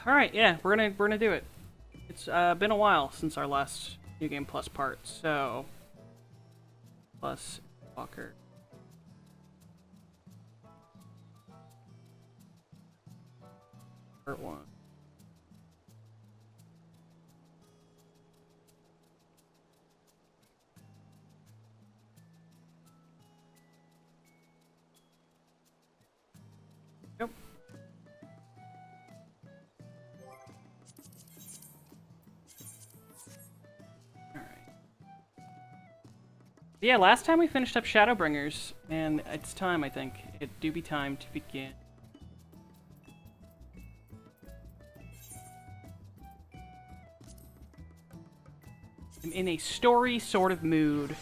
Alright, yeah, we're gonna do it. It's been a while since our last New Game Plus part, so... Plus Walker. Part 1. Yep. Yeah, last time we finished up Shadowbringers, and it's time, I think. It do be time to begin. I'm in a story sort of mood.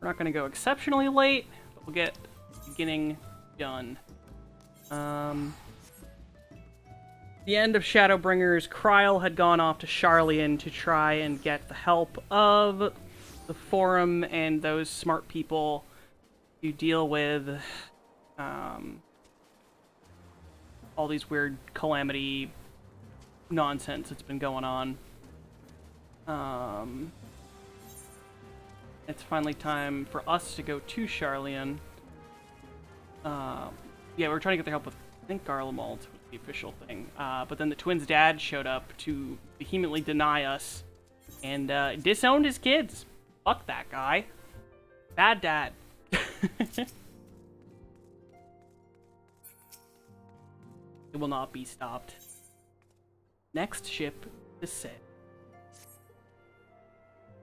We're not going to go exceptionally late, but we'll get the beginning done. The end of Shadowbringers, Kryl had gone off to Sharlayan to try and get the help of the Forum and those smart people to deal with all these weird calamity nonsense that's been going on. It's finally time for us to go to Sharlayan. Yeah, we're trying to get their help with, I think, Garlemald was the official thing. But then the twins' dad showed up to vehemently deny us and disowned his kids. Fuck that guy. Bad dad. It will not be stopped. Next ship is set.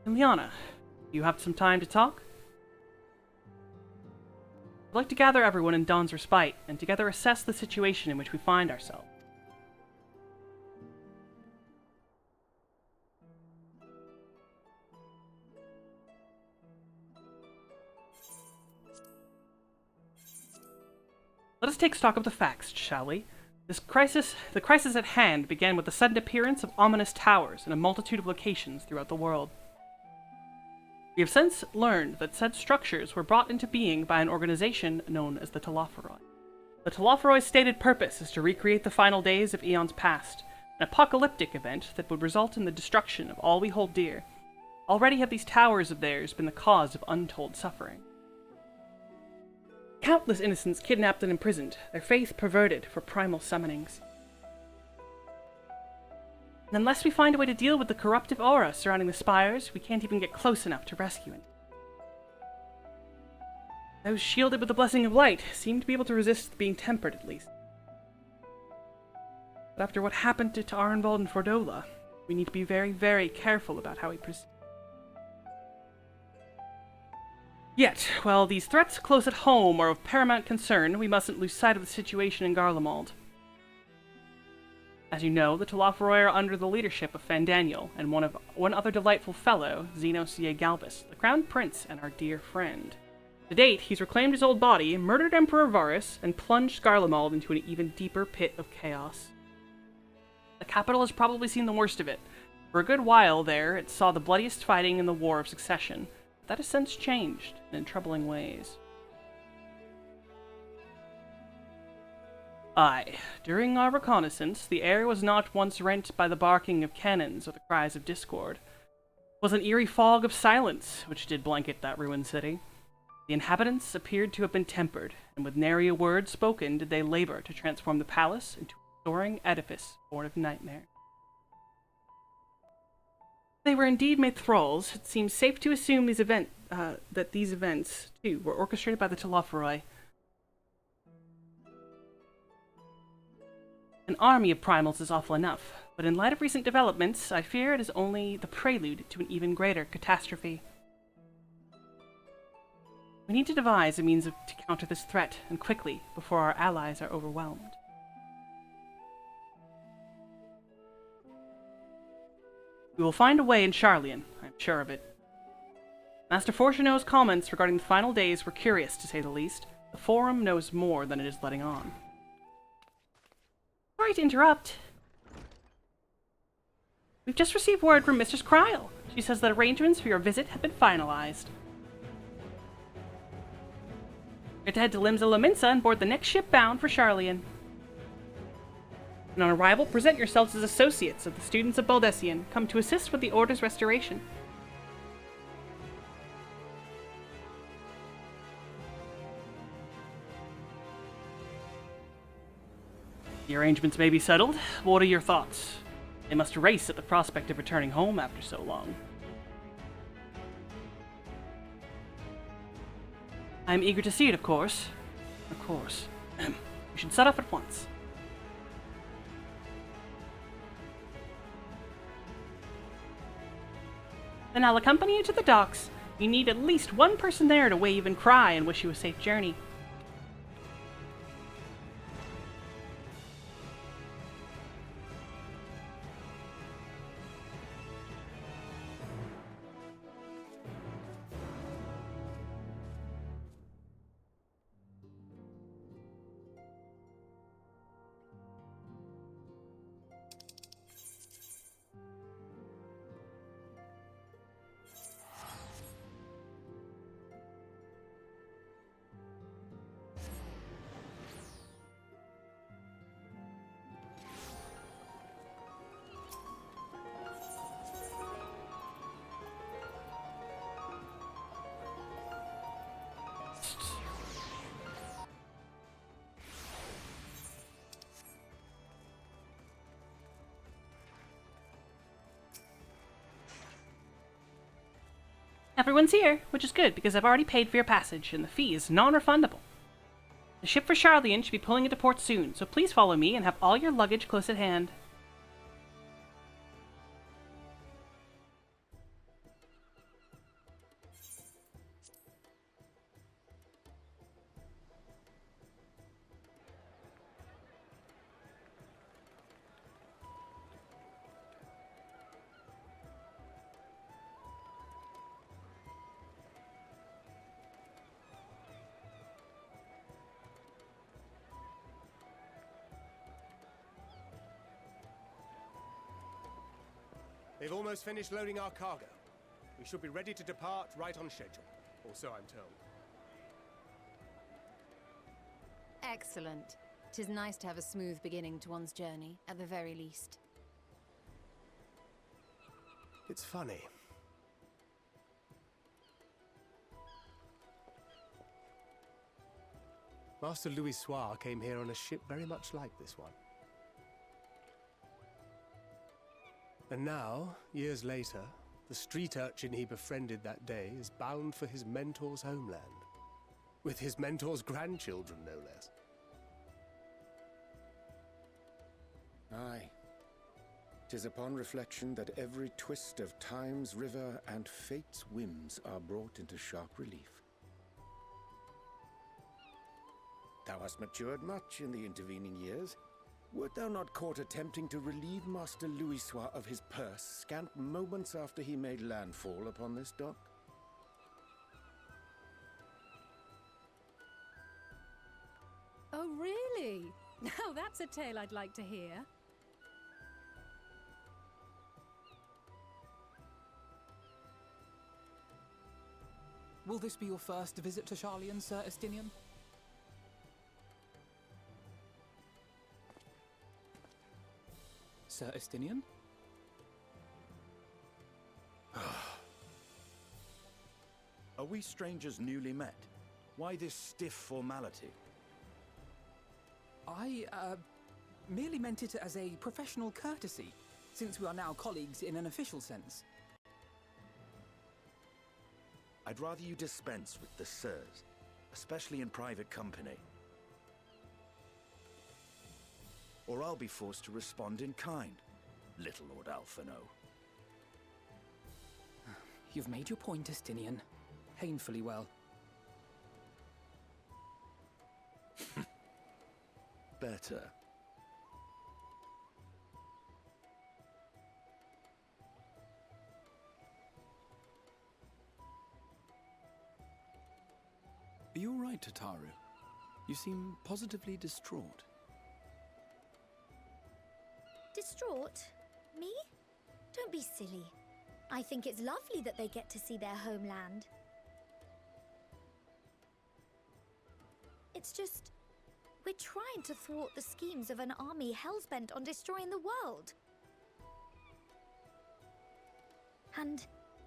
And Liana, you have some time to talk? I'd like to gather everyone in Dawn's respite, and together assess the situation in which we find ourselves. Let us take stock of the facts, shall we? The crisis at hand began with the sudden appearance of ominous towers in a multitude of locations throughout the world. We have since learned that said structures were brought into being by an organization known as the Telophoroi. The Telophoroi's stated purpose is to recreate the final days of eons past, an apocalyptic event that would result in the destruction of all we hold dear. Already have these towers of theirs been the cause of untold suffering. Countless innocents kidnapped and imprisoned, their faith perverted for primal summonings. And unless we find a way to deal with the corruptive aura surrounding the spires, we can't even get close enough to rescue it. Those shielded with the blessing of light seem to be able to resist being tempered, at least. But after what happened to Arenvald and Fordola, we need to be very, very careful about how we proceed. Yet, while these threats close at home are of paramount concern, we mustn't lose sight of the situation in Garlemald. As you know, the Telophoroi are under the leadership of Fandaniel, and one other delightful fellow, Xenos Ye Galbus, the Crown Prince and our dear friend. To date, he's reclaimed his old body, murdered Emperor Varus, and plunged Garlemald into an even deeper pit of chaos. The capital has probably seen the worst of it. For a good while there, it saw the bloodiest fighting in the War of Succession. That has since changed, in troubling ways. Aye, during our reconnaissance, the air was not once rent by the barking of cannons or the cries of discord. It was an eerie fog of silence which did blanket that ruined city. The inhabitants appeared to have been tempered, and with nary a word spoken did they labor to transform the palace into a soaring edifice born of nightmare. If they were indeed made thralls, it seems safe to assume that these events, too, were orchestrated by the Telophoroi. An army of primals is awful enough, but in light of recent developments, I fear it is only the prelude to an even greater catastrophe. We need to devise a means to counter this threat, and quickly, before our allies are overwhelmed. We will find a way in Sharlayan, I'm sure of it. Master Fortuneau's comments regarding the final days were curious, to say the least. The Forum knows more than it is letting on. Sorry to interrupt. We've just received word from Mistress Kryl. She says that arrangements for your visit have been finalized. We have to head to Limsa Lominsa and board the next ship bound for Charlian. And on arrival, present yourselves as associates of the students of Baldessian, come to assist with the Order's restoration. The arrangements may be settled. What are your thoughts? They must race at the prospect of returning home after so long. I am eager to see it, of course. Of course. We should set off at once. Then I'll accompany you to the docks. You need at least one person there to wave and cry and wish you a safe journey. Everyone's here, which is good because I've already paid for your passage and the fee is non-refundable. The ship for Charlian should be pulling into port soon, so please follow me and have all your luggage close at hand. They've almost finished loading our cargo. We should be ready to depart right on schedule, or so I'm told. Excellent. 'Tis nice to have a smooth beginning to one's journey, at the very least. It's funny. Master Louis Soir came here on a ship very much like this one. And now, years later, the street urchin he befriended that day is bound for his mentor's homeland. With his mentor's grandchildren, no less. Aye. 'Tis upon reflection that every twist of time's river and fate's whims are brought into sharp relief. Thou hast matured much in the intervening years. Wert thou not caught attempting to relieve Master Louis Soir of his purse scant moments after he made landfall upon this dock? Oh, really? Now that's a tale I'd like to hear. Will this be your first visit to Charlian, Sir Estinian? Sir Estinian? Are we strangers newly met? Why this stiff formality? I, merely meant it as a professional courtesy, since we are now colleagues in an official sense. I'd rather you dispense with the sirs, especially in private company. Or I'll be forced to respond in kind, little Lord Alphino. You've made your point, Estinian. Painfully well. Better. Are you all right, Tataru? You seem positively distraught. Distraught? Me? Don't be silly. I think it's lovely that they get to see their homeland. It's just... we're trying to thwart the schemes of an army hellbent on destroying the world. And,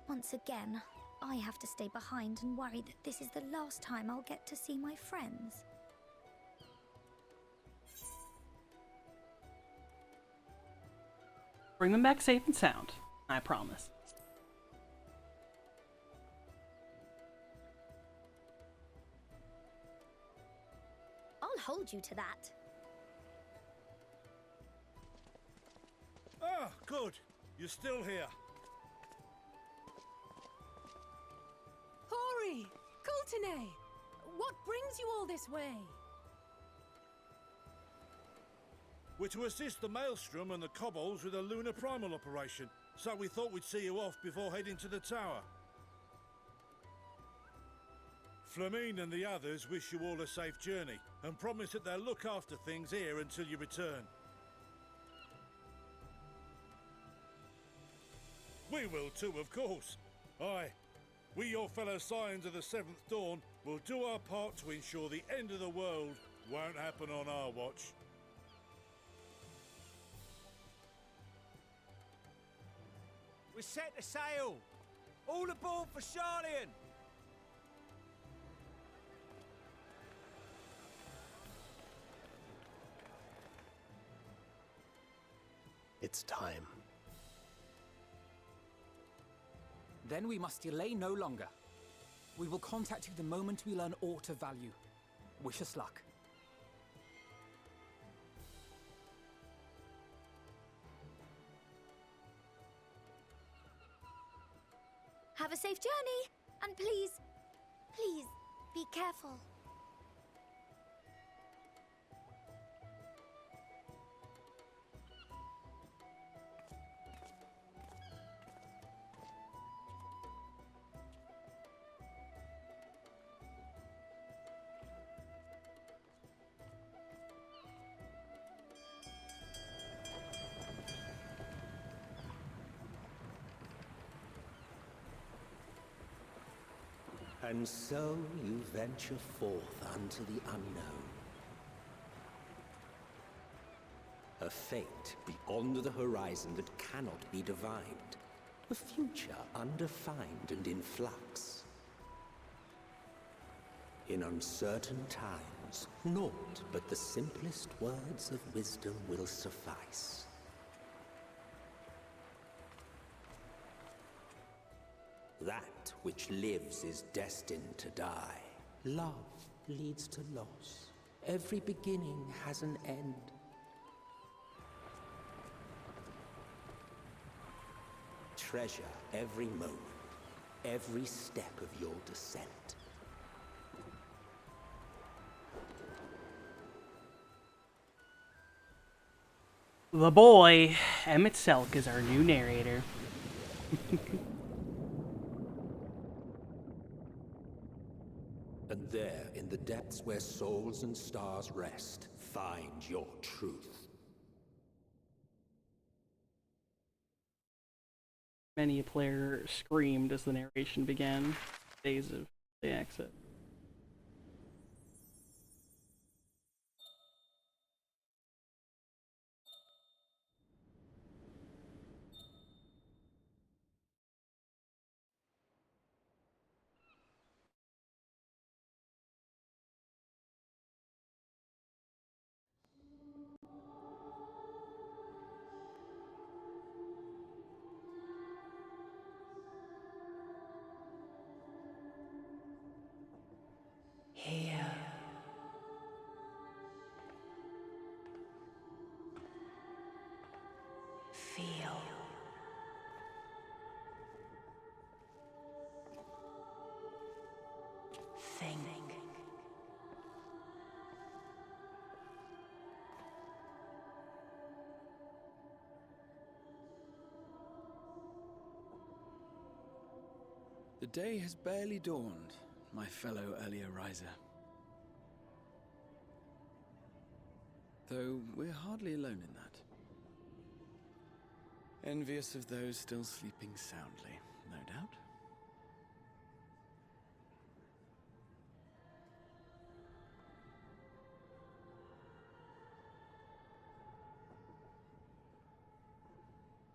once again, I have to stay behind and worry that this is the last time I'll get to see my friends. Bring them back safe and sound, I promise. I'll hold you to that. Ah, good. You're still here. Hori! Coulternay! What brings you all this way? We're to assist the Maelstrom and the Kobolds with a lunar primal operation, so we thought we'd see you off before heading to the tower. Flamine and the others wish you all a safe journey, and promise that they'll look after things here until you return. We will too, of course. Aye. We, your fellow Scions of the Seventh Dawn, will do our part to ensure the end of the world won't happen on our watch. We set the sail! All aboard for Sharlayan! It's time. Then we must delay no longer. We will contact you the moment we learn aught of value. Wish us luck. Have a safe journey, and please, please, be careful. And so you venture forth unto the unknown. A fate beyond the horizon that cannot be divined. A future undefined and in flux. In uncertain times, naught but the simplest words of wisdom will suffice. That which lives is destined to die. Love leads to loss. Every beginning has an end. Treasure every moment, every step of your descent. The boy, Emmett Selk, is our new narrator. And there, in the depths where souls and stars rest, find your truth. Many a player screamed as the narration began. Days of the exit. Here. Feel. Think. The day has barely dawned, my fellow earlier riser. Though we're hardly alone in that. Envious of those still sleeping soundly, no doubt.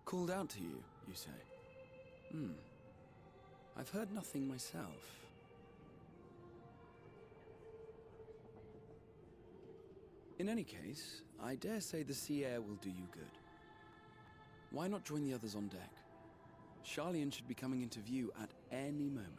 Called out to you, you say? I've heard nothing myself. In any case, I dare say the sea air will do you good. Why not join the others on deck? Charlian should be coming into view at any moment.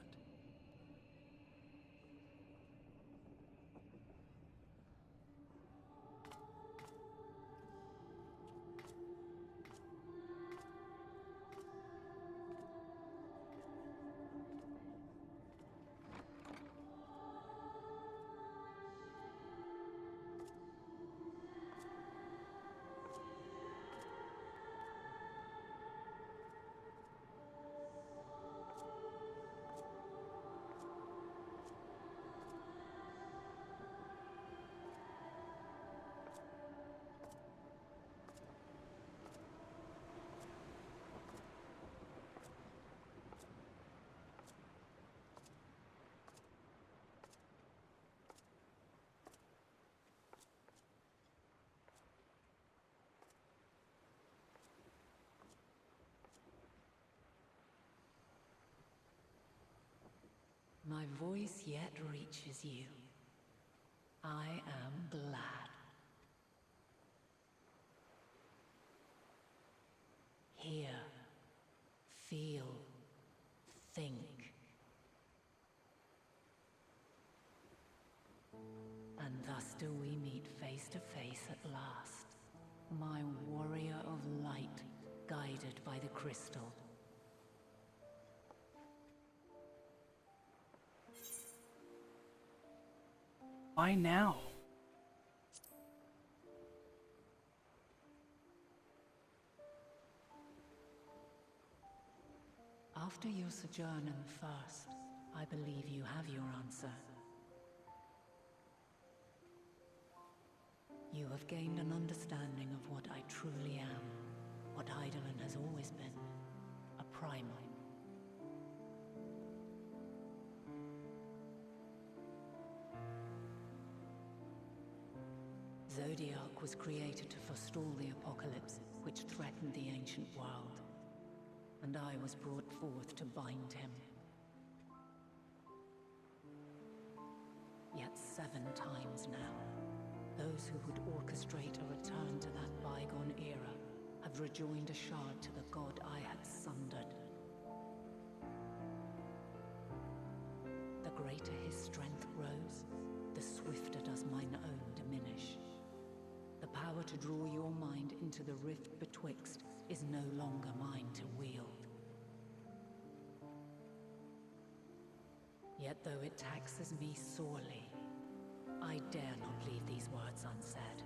My voice yet reaches you. I am glad. Hear, feel, think. And thus do we meet face to face at last, my warrior of light, guided by the crystal. Why now? After your sojourn in the First, I believe you have your answer. You have gained an understanding of what I truly am, what Eidolon has always been, a primal. Zodiac was created to forestall the apocalypse which threatened the ancient world, and I was brought forth to bind him. Yet 7 times now, those who would orchestrate a return to that bygone era have rejoined a shard to the god I had sundered. The greater his strength grows, the swifter does mine own diminish. The power to draw your mind into the rift betwixt is no longer mine to wield. Yet though it taxes me sorely, I dare not leave these words unsaid.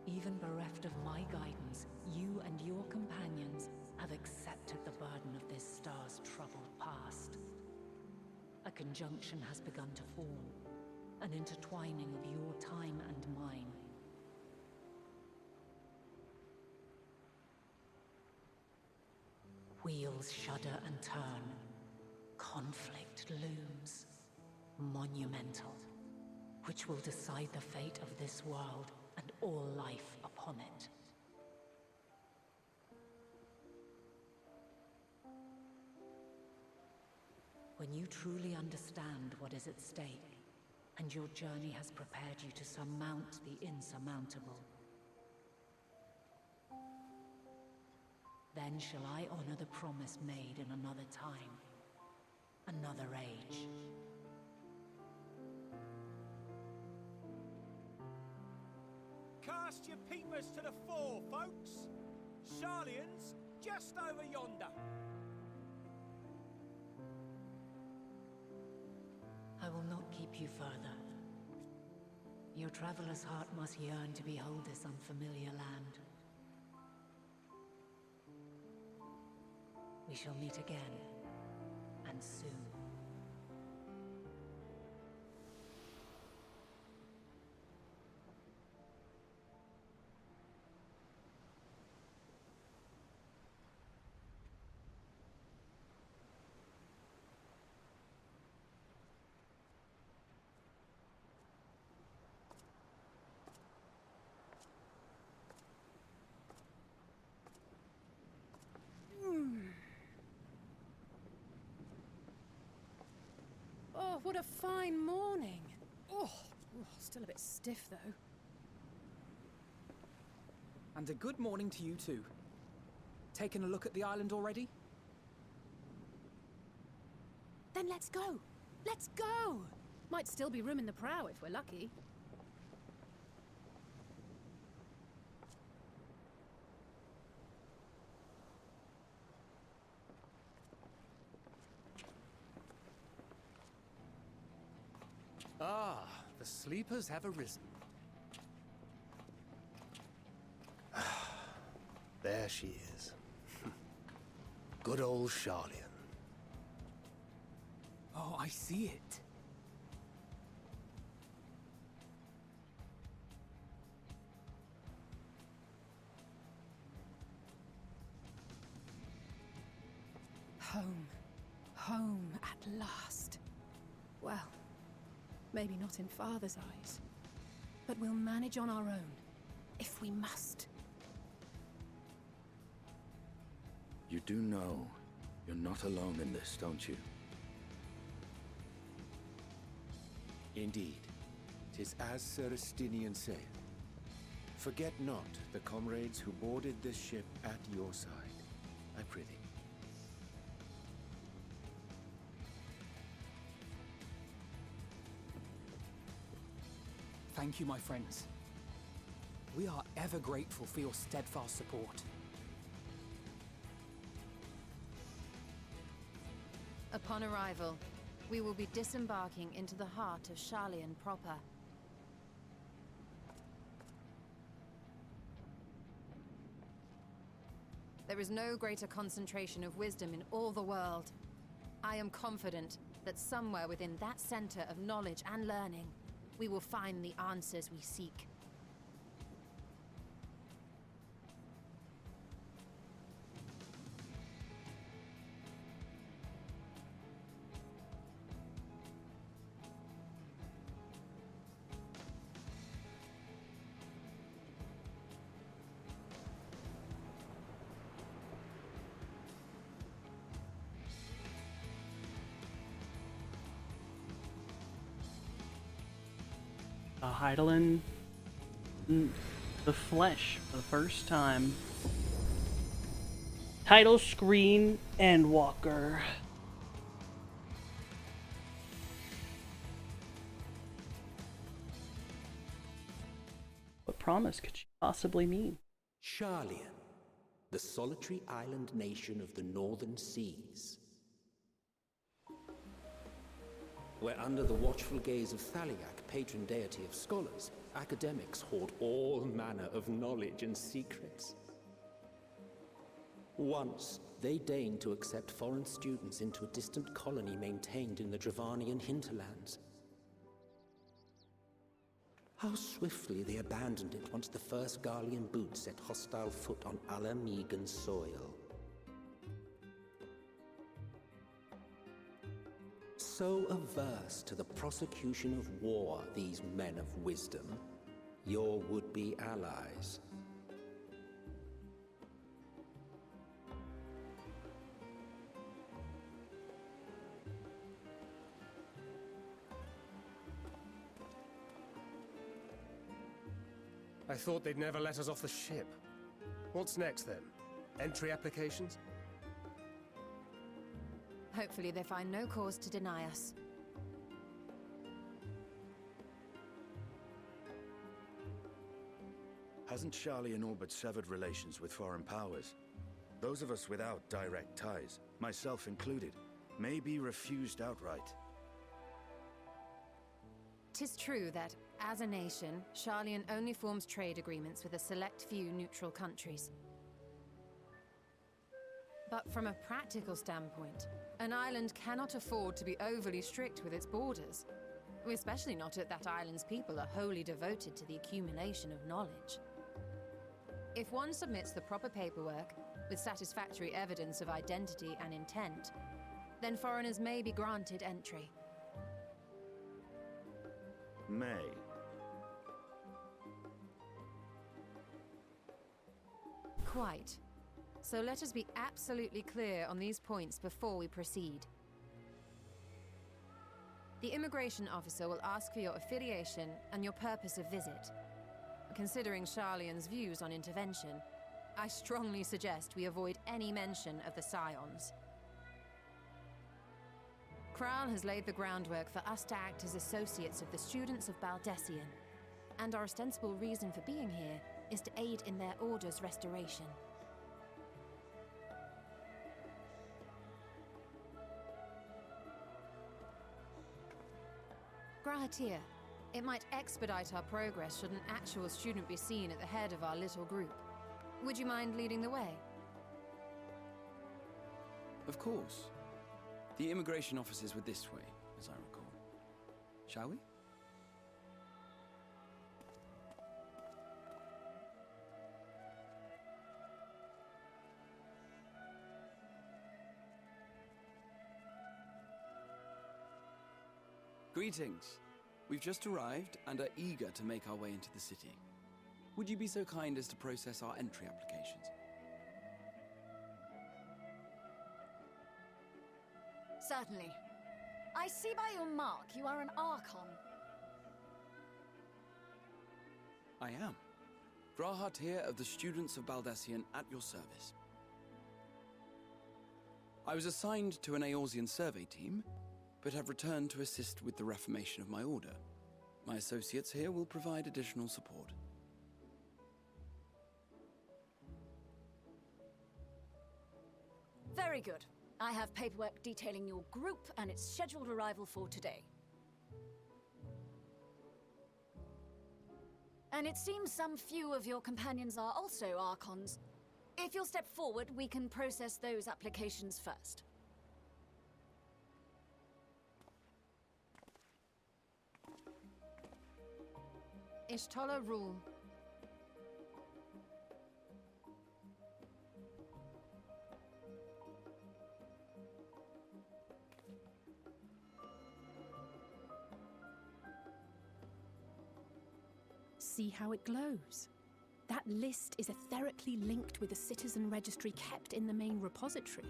Even bereft of my guidance, you and your companions have accepted the burden of this star's troubled past. A conjunction has begun to form, an intertwining of your time and mine. Wheels shudder and turn. Conflict looms, monumental, which will decide the fate of this world and all life upon it. When you truly understand what is at stake, and your journey has prepared you to surmount the insurmountable, then shall I honor the promise made in another time, another age. Cast your peepers to the fore, folks. Charlian's just over yonder. I will not keep you further. Your traveler's heart must yearn to behold this unfamiliar land. We shall meet again, and soon. what a fine morning. Oh, still a bit stiff though. And a good morning to you too. Taking a look at the island already? Then let's go. Let's go! Might still be room in the prow if we're lucky. Ah, the sleepers have arisen. There she is. Good old Charlian. Oh, I see it. Home. Home at last. Well, maybe not in Father's eyes. But we'll manage on our own, if we must. You do know you're not alone in this, don't you? Indeed. 'Tis as Sir Estinian saith. Forget not the comrades who boarded this ship at your side, I prithee. Thank you, my friends. We are ever grateful for your steadfast support. Upon arrival, we will be disembarking into the heart of Charlian proper. There is no greater concentration of wisdom in all the world. I am confident that somewhere within that center of knowledge and learning, we will find the answers we seek. Heidelin, the flesh for the first time. Title screen, Endwalker. What promise could she possibly mean? Charlian, the solitary island nation of the northern seas. Where under the watchful gaze of Thaliak, patron deity of scholars, academics hoard all manner of knowledge and secrets. Once, they deigned to accept foreign students into a distant colony maintained in the Dravanian hinterlands. How swiftly they abandoned it once the first Garlean boot set hostile foot on Alamegan soil. So averse to the prosecution of war, these men of wisdom, your would-be allies. I thought they'd never let us off the ship. What's next then? Entry applications? Hopefully they find no cause to deny us. Hasn't Charlian all but severed relations with foreign powers? Those of us without direct ties, myself included, may be refused outright. 'Tis true that, as a nation, Charlian only forms trade agreements with a select few neutral countries. But from a practical standpoint, an island cannot afford to be overly strict with its borders, especially not if that island's people are wholly devoted to the accumulation of knowledge. If one submits the proper paperwork, with satisfactory evidence of identity and intent, then foreigners may be granted entry. May. Quite. So let us be absolutely clear on these points before we proceed. The immigration officer will ask for your affiliation and your purpose of visit. Considering Sharlayan's views on intervention, I strongly suggest we avoid any mention of the Scions. Kral has laid the groundwork for us to act as associates of the students of Baldessian, and our ostensible reason for being here is to aid in their order's restoration. Grahatir, it might expedite our progress should an actual student be seen at the head of our little group. Would you mind leading the way? Of course. The immigration officers were this way, as I recall. Shall we? Greetings. We've just arrived and are eager to make our way into the city. Would you be so kind as to process our entry applications? Certainly. I see by your mark you are an Archon. I am. Grahatir of the Students of Baldessian at your service. I was assigned to an Eorzean survey team, but have returned to assist with the reformation of my order. My associates here will provide additional support. Very good. I have paperwork detailing your group and its scheduled arrival for today. And it seems some few of your companions are also Archons. If you'll step forward, we can process those applications first. Ishtola rule. See how it glows. That list is etherically linked with the citizen registry kept in the main repository.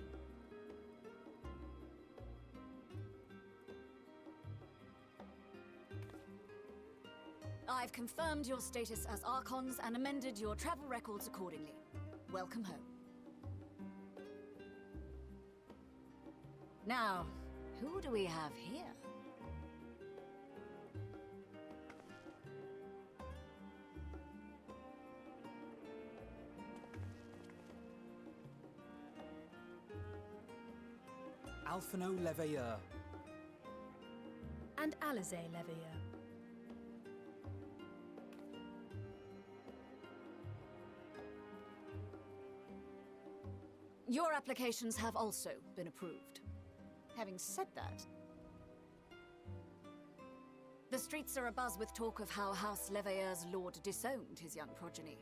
I've confirmed your status as Archons and amended your travel records accordingly. Welcome home. Now, who do we have here? Alphino Leveilleur. And Alize Leveilleur. Your applications have also been approved. Having said that, the streets are abuzz with talk of how House Leveilleur's lord disowned his young progeny.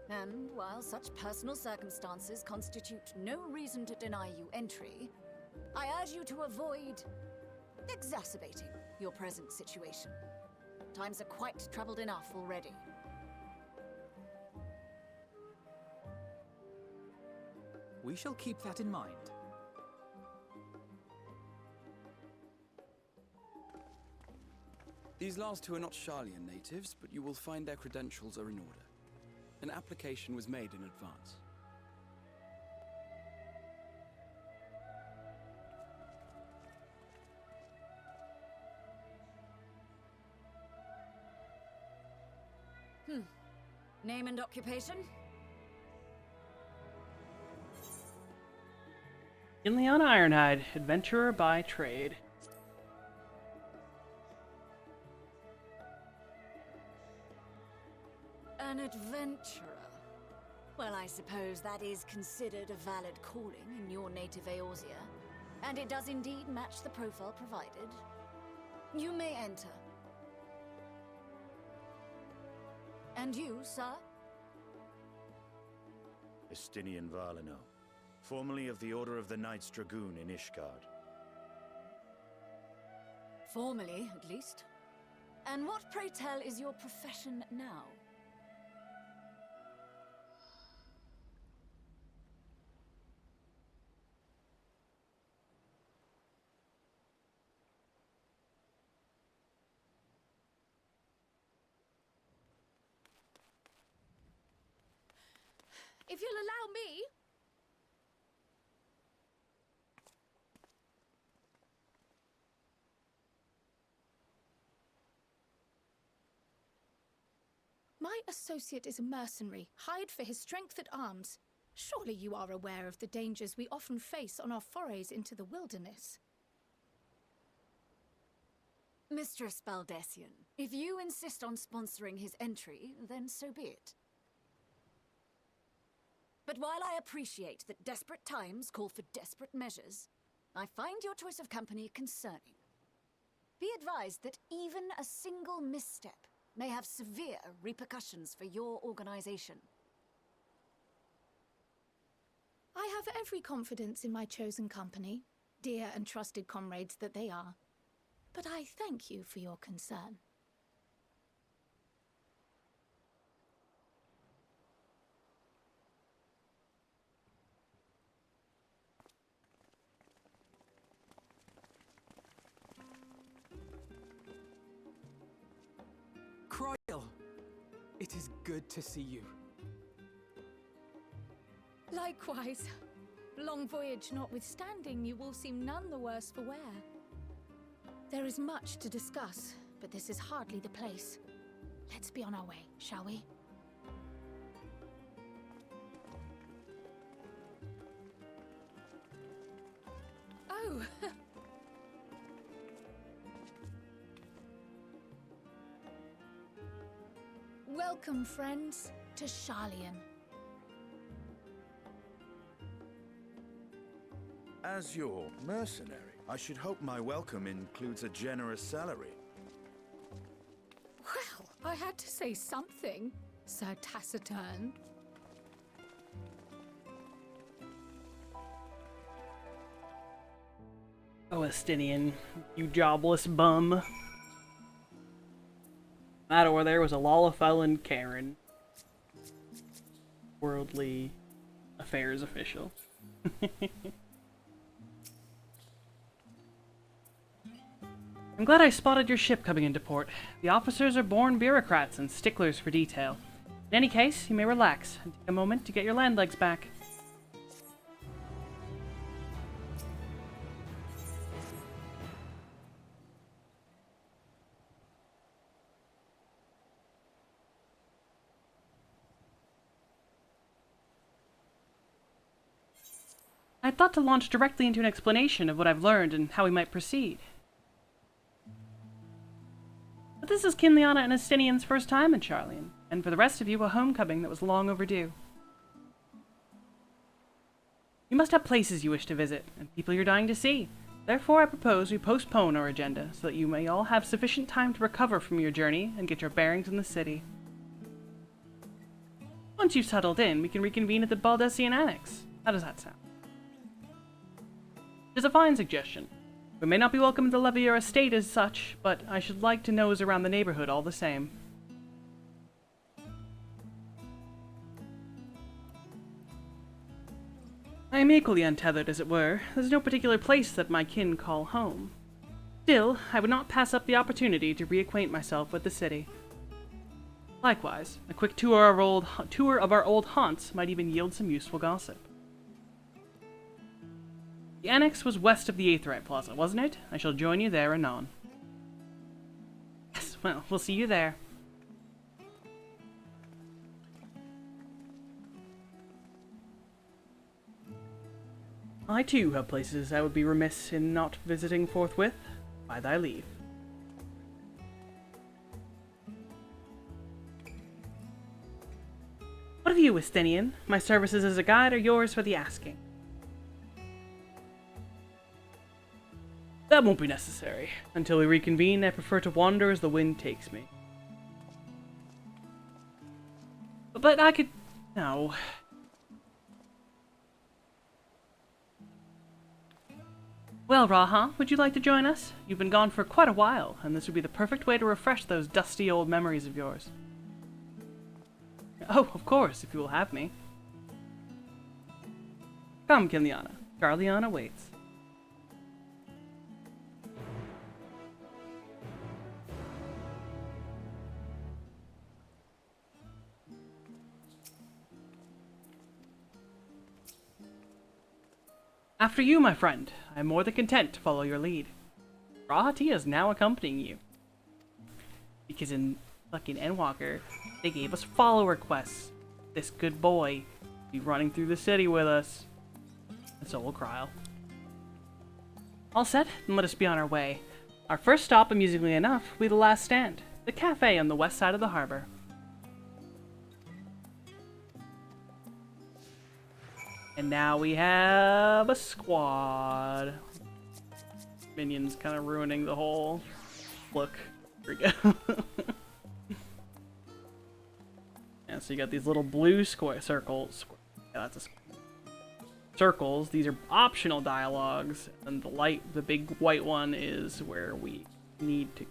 And while such personal circumstances constitute no reason to deny you entry, I urge you to avoid exacerbating your present situation. Times are quite troubled enough already. We shall keep that in mind. These last two are not Sharlayan natives, but you will find their credentials are in order. An application was made in advance. Name and occupation? Inleon Ironhide, adventurer by trade. An adventurer. Well, I suppose that is considered a valid calling in your native Eorzea, and it does indeed match the profile provided. You may enter. And you, sir? Estinian Valino, formerly of the Order of the Knights Dragoon in Ishgard. Formerly, at least. And what, pray tell, is your profession now? if you'll allow me. My associate is a mercenary, hired for his strength at arms. Surely you are aware of the dangers we often face on our forays into the wilderness. Mistress Baldessian, if you insist on sponsoring his entry, then so be it. But while I appreciate that desperate times call for desperate measures, I find your choice of company concerning. Be advised that even a single misstep may have severe repercussions for your organization. I have every confidence in my chosen company, dear and trusted comrades that they are. But I thank you for your concern. Cryle! It is good to see you. Likewise. Long voyage notwithstanding, you all seem none the worse for wear. There is much to discuss, but this is hardly the place. Let's be on our way, shall we? Oh! Welcome, friends, to Sharlayan. As your mercenary, I should hope my welcome includes a generous salary. Well, I had to say something, Sir Taciturn. Oh, Estinian, you jobless bum. That over there was a Lalafell Karen. Worldly affairs official. I'm glad I spotted your ship coming into port. The officers are born bureaucrats and sticklers for detail. In any case, you may relax and take a moment to get your land legs back. I thought to launch directly into an explanation of what I've learned and how we might proceed. But this is Kinliana and Estinian's first time in Sharlayan, and for the rest of you, a homecoming that was long overdue. You must have places you wish to visit, and people you're dying to see. Therefore, I propose we postpone our agenda, so that you may all have sufficient time to recover from your journey and get your bearings in the city. Once you've settled in, we can reconvene at the Baldessian Annex. How does that sound? It is a fine suggestion. We may not be welcome at the Levier estate as such, but I should like to nose around the neighborhood all the same. I am equally untethered, as it were. There's no particular place that my kin call home. Still, I would not pass up the opportunity to reacquaint myself with the city. Likewise, a quick tour of our old haunts might even yield some useful gossip. The annex was west of the Aetheryte Plaza, wasn't it? I shall join you there anon. Yes, well, we'll see you there. I too have places I would be remiss in not visiting forthwith. By thy leave. What of you, Estinian? My services as a guide are yours for the asking. That won't be necessary. Until we reconvene, I prefer to wander as the wind takes me. But I could... no. Well, Raha, would you like to join us? You've been gone for quite a while, and this would be the perfect way to refresh those dusty old memories of yours. Oh, of course, if you will have me. Come, Kinliana. Sharlayan waits. After you, my friend. I am more than content to follow your lead. Rahatia is now accompanying you. Because in fucking Endwalker, they gave us follower quests. This good boy will be running through the city with us. And so will Kryle. All set? Then let us be on our way. Our first stop, amusingly enough, will be the last stand. The cafe on the west side of the harbor. And now we have a squad. Minions kind of ruining the whole look. Here we go. Yeah, so you got these little blue square circles. Yeah, that's a circles. These are optional dialogues, and the big white one is where we need to.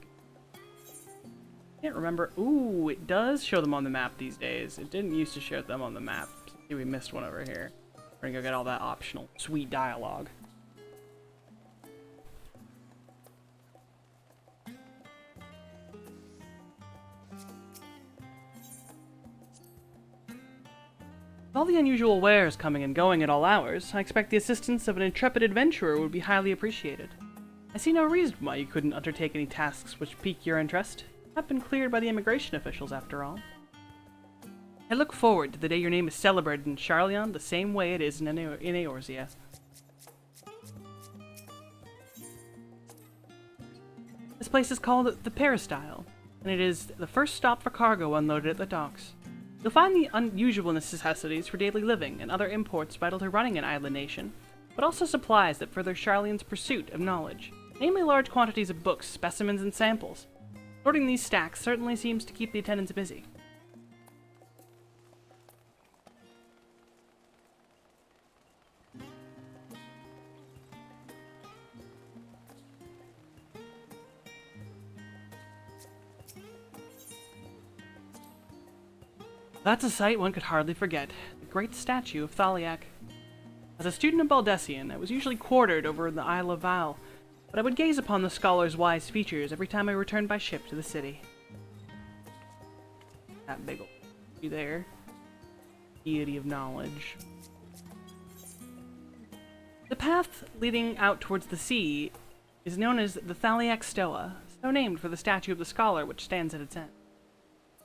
Can't remember. Ooh, it does show them on the map these days. It didn't used to show them on the map. See, we missed one over here. We're gonna go get all that optional sweet dialogue. With all the unusual wares coming and going at all hours, I expect the assistance of an intrepid adventurer would be highly appreciated. I see no reason why you couldn't undertake any tasks which pique your interest. I've been cleared by the immigration officials, after all. I look forward to the day your name is celebrated in Charlion the same way it is in Eorzea. This place is called the Peristyle, and it is the first stop for cargo unloaded at the docks. You'll find the unusual necessities for daily living and other imports vital to running an island nation, but also supplies that further Charlion's pursuit of knowledge, namely large quantities of books, specimens, and samples. Sorting these stacks certainly seems to keep the attendants busy. That's a sight one could hardly forget, the great statue of Thaliak. As a student of Baldessian, I was usually quartered over in the Isle of Val, but I would gaze upon the scholar's wise features every time I returned by ship to the city. That big old you there. Deity of knowledge. The path leading out towards the sea is known as the Thaliak Stoa, so named for the statue of the scholar which stands at its end.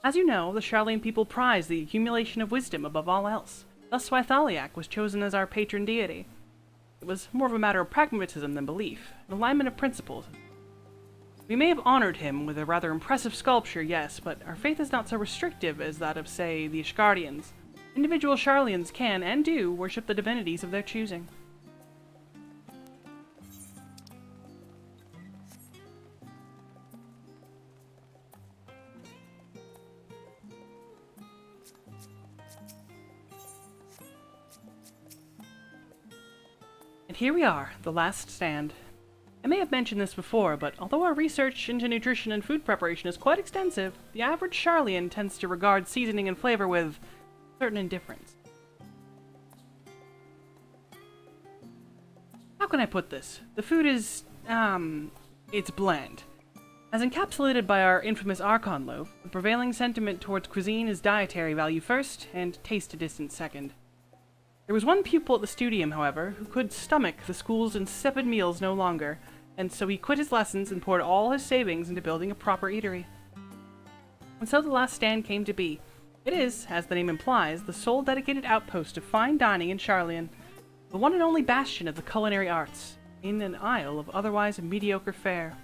As you know, the Charlian people prize the accumulation of wisdom above all else. Thus why Thaliak was chosen as our patron deity. It was more of a matter of pragmatism than belief, an alignment of principles. We may have honored him with a rather impressive sculpture, yes, but our faith is not so restrictive as that of, say, the Ishgardians. Individual Charlians can, and do, worship the divinities of their choosing. And here we are, the last stand. I may have mentioned this before, but although our research into nutrition and food preparation is quite extensive, the average Charlian tends to regard seasoning and flavor with certain indifference. How can I put this? The food is, it's bland. As encapsulated by our infamous Archon loaf, the prevailing sentiment towards cuisine is dietary value first, and taste a distant second. There was one pupil at the studium, however, who could stomach the school's insipid meals no longer, and so he quit his lessons and poured all his savings into building a proper eatery. And so the last stand came to be. It is, as the name implies, the sole dedicated outpost of fine dining in Charlion, the one and only bastion of the culinary arts, in an isle of otherwise mediocre fare.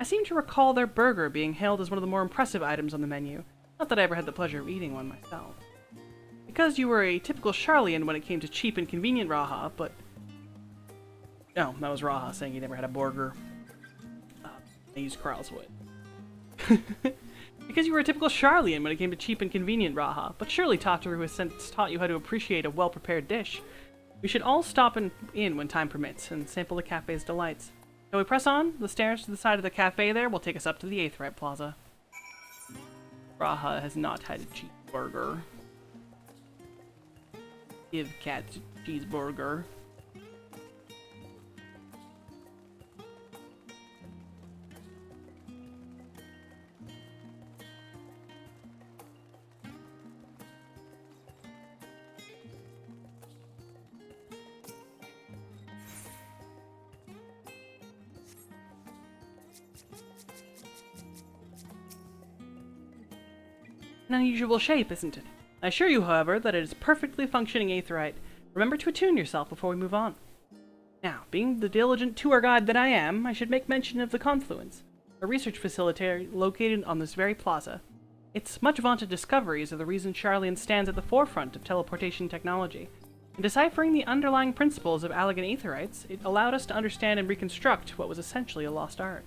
I seem to recall their burger being hailed as one of the more impressive items on the menu, not that I ever had the pleasure of eating one myself. Because you were a typical Charlian when it came to cheap and convenient Raha, but... No, that was Raha saying he never had a burger. I used Kral's wood. Because you were a typical Charlian when it came to cheap and convenient Raha, but surely Tataru has since taught you how to appreciate a well-prepared dish. We should all stop in when time permits and sample the cafe's delights. Shall we press on? The stairs to the side of the cafe there will take us up to the Aetheryte Plaza. Raha has not had a cheeseburger. Give cat cheeseburger. An unusual shape, isn't it? I assure you, however, that it is perfectly functioning aetheryte. Remember to attune yourself before we move on. Now, being the diligent tour guide that I am, I should make mention of the Confluence, a research facility located on this very plaza. Its much vaunted discoveries are the reason Charlian stands at the forefront of teleportation technology. In deciphering the underlying principles of Allegan aetherites, it allowed us to understand and reconstruct what was essentially a lost art.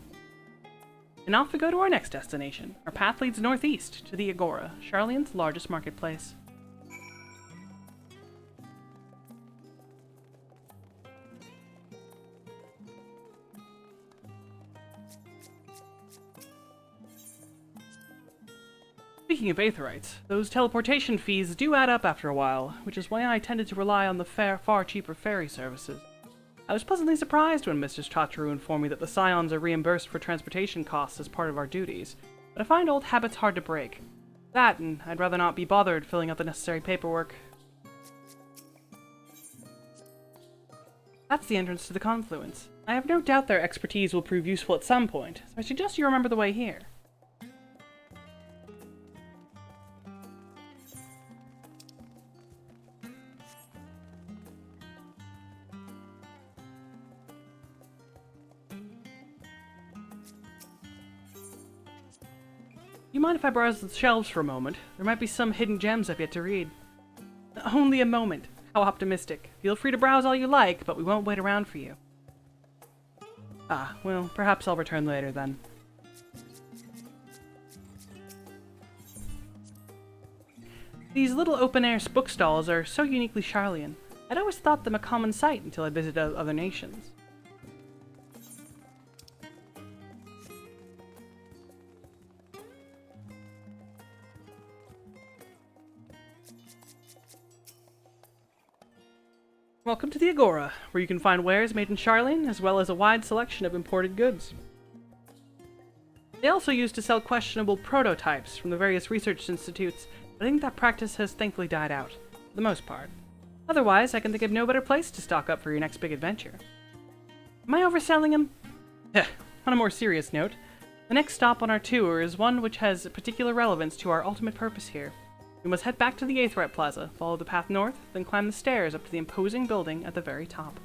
And off we go to our next destination. Our path leads northeast to the Agora, Charlian's largest marketplace. Speaking of aetherites, those teleportation fees do add up after a while, which is why I tended to rely on the far cheaper ferry services. I was pleasantly surprised when Mrs. Tatru informed me that the Scions are reimbursed for transportation costs as part of our duties, but I find old habits hard to break. That, and I'd rather not be bothered filling out the necessary paperwork. That's the entrance to the Confluence. I have no doubt their expertise will prove useful at some point, so I suggest you remember the way here. You mind if I browse the shelves for a moment? There might be some hidden gems I've yet to read. Only a moment. How optimistic. Feel free to browse all you like, but we won't wait around for you. Ah, well, perhaps I'll return later then. These little open-air bookstalls are so uniquely Charlian. I'd always thought them a common sight until I visited other nations. Welcome to the Agora, where you can find wares made in Charlian, as well as a wide selection of imported goods. They also used to sell questionable prototypes from the various research institutes, but I think that practice has thankfully died out, for the most part. Otherwise, I can think of no better place to stock up for your next big adventure. Am I overselling him? On a more serious note, the next stop on our tour is one which has particular relevance to our ultimate purpose here. We must head back to the Aetherite Plaza, follow the path north, then climb the stairs up to the imposing building at the very top.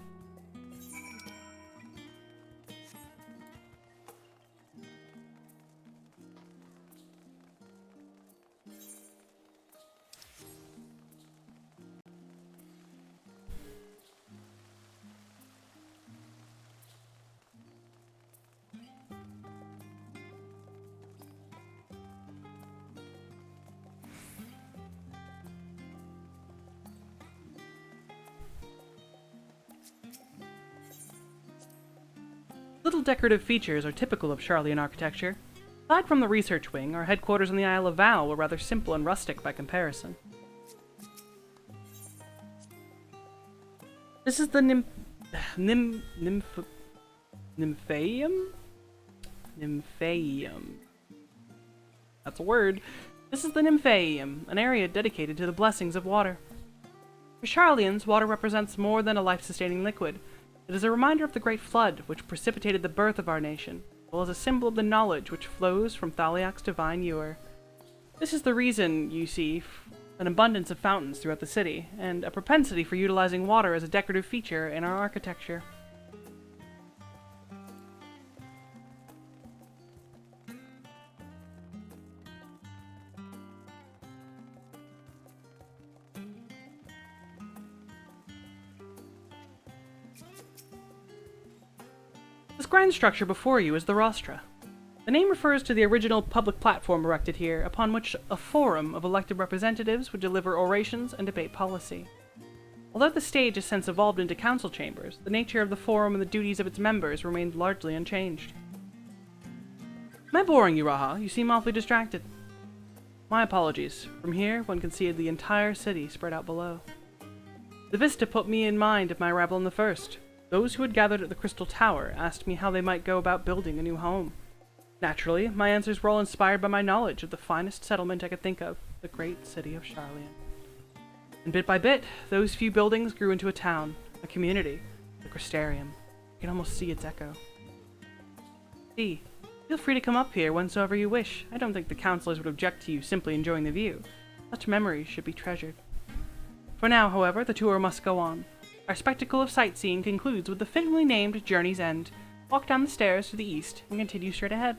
Little decorative features are typical of Charlian architecture. Aside from the research wing, our headquarters on the Isle of Val were rather simple and rustic by comparison. This is the Nymphaeum? Nymphaeum. That's a word. This is the Nymphaeum, an area dedicated to the blessings of water. For Charlians, water represents more than a life-sustaining liquid. It is a reminder of the Great Flood, which precipitated the birth of our nation, as well as a symbol of the knowledge which flows from Thaliak's divine ewer. This is the reason, you see, an abundance of fountains throughout the city, and a propensity for utilizing water as a decorative feature in our architecture. This grand structure before you is the rostra. The name refers to the original public platform erected here, upon which a forum of elected representatives would deliver orations and debate policy. Although the stage has since evolved into council chambers, the nature of the forum and the duties of its members remained largely unchanged. Am I boring you, Raha? You seem awfully distracted. My apologies. From here, one can see the entire city spread out below. The vista put me in mind of my arrival on the First. Those who had gathered at the Crystal Tower asked me how they might go about building a new home. Naturally, my answers were all inspired by my knowledge of the finest settlement I could think of, the great city of Charlian. And bit by bit, those few buildings grew into a town, a community, the Crystarium. You can almost see its echo. See, Feel free to come up here whensoever you wish. I don't think the counselors would object to you simply enjoying the view. Such memories should be treasured. For now, however, the tour must go on. Our spectacle of sightseeing concludes with the fittingly named Journey's End. Walk down the stairs to the east and continue straight ahead.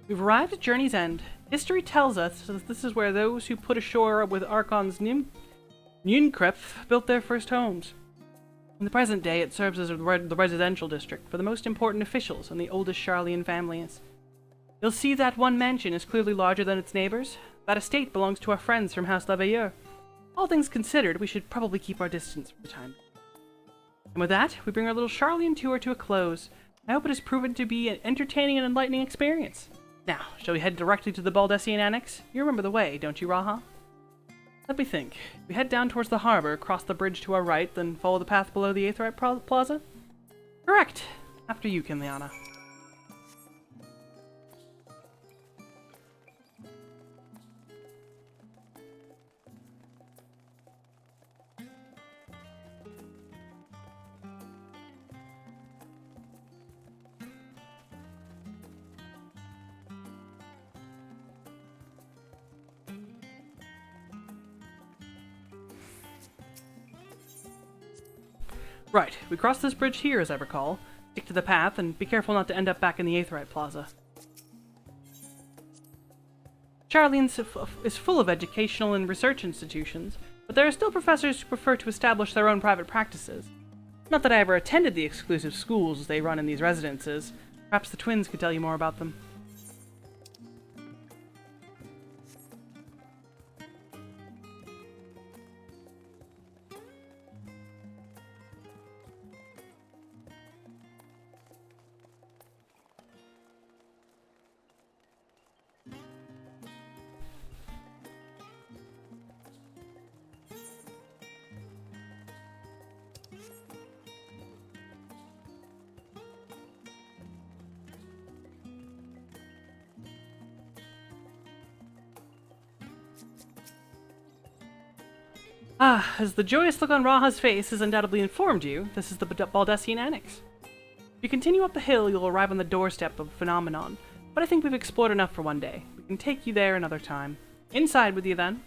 We've arrived at Journey's End. History tells us that this is where those who put ashore with Archon's Nunkrep built their first homes. In the present day, it serves as the residential district for the most important officials and the oldest Charlian families. You'll see that one mansion is clearly larger than its neighbors. That estate belongs to our friends from House Leveilleur. All things considered, we should probably keep our distance for the time. And with that, we bring our little Charlian tour to a close. I hope it has proven to be an entertaining and enlightening experience. Now, shall we head directly to the Baldessian Annex? You remember the way, don't you, Raha? Let me think. We head down towards the harbor, cross the bridge to our right, then follow the path below the Aetheryte Plaza? Correct! After you, Kinliana. Right, we cross this bridge here, as I recall. Stick to the path, and be careful not to end up back in the Aetheryte Plaza. Charlian is full of educational and research institutions, but there are still professors who prefer to establish their own private practices. Not that I ever attended the exclusive schools they run in these residences. Perhaps the twins could tell you more about them. Ah, as the joyous look on Raha's face has undoubtedly informed you, this is the Baldessian Annex. If you continue up the hill, you'll arrive on the doorstep of Phenomenon, but I think we've explored enough for one day. We can take you there another time. Inside with you then.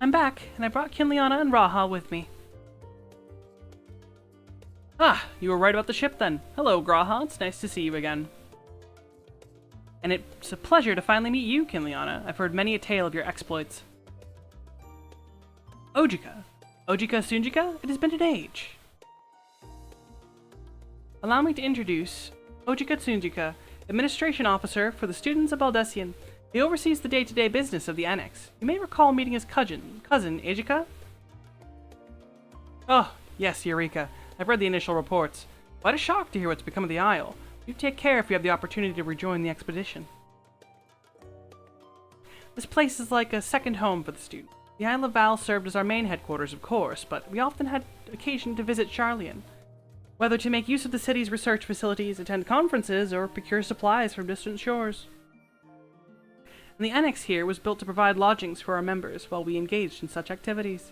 I'm back, and I brought Kinliana and Raha with me. Ah, you were right about the ship then. Hello, Graha, it's nice to see you again. And it's a pleasure to finally meet you, Kinliana. I've heard many a tale of your exploits. Ojika. Ojika Sunjika? It has been an age. Allow me to introduce Ojika Sunjika, Administration Officer for the students of Baldessian. He oversees the day-to-day business of the Annex. You may recall meeting his cousin, Ejika? Oh, yes, Eureka. I've read the initial reports. Quite a shock to hear what's become of the Isle. You take care if you have the opportunity to rejoin the expedition. This place is like a second home for the students. The Isle of Val served as our main headquarters, of course, but we often had occasion to visit Charlian. Whether to make use of the city's research facilities, attend conferences, or procure supplies from distant shores. And the Annex here was built to provide lodgings for our members while we engaged in such activities.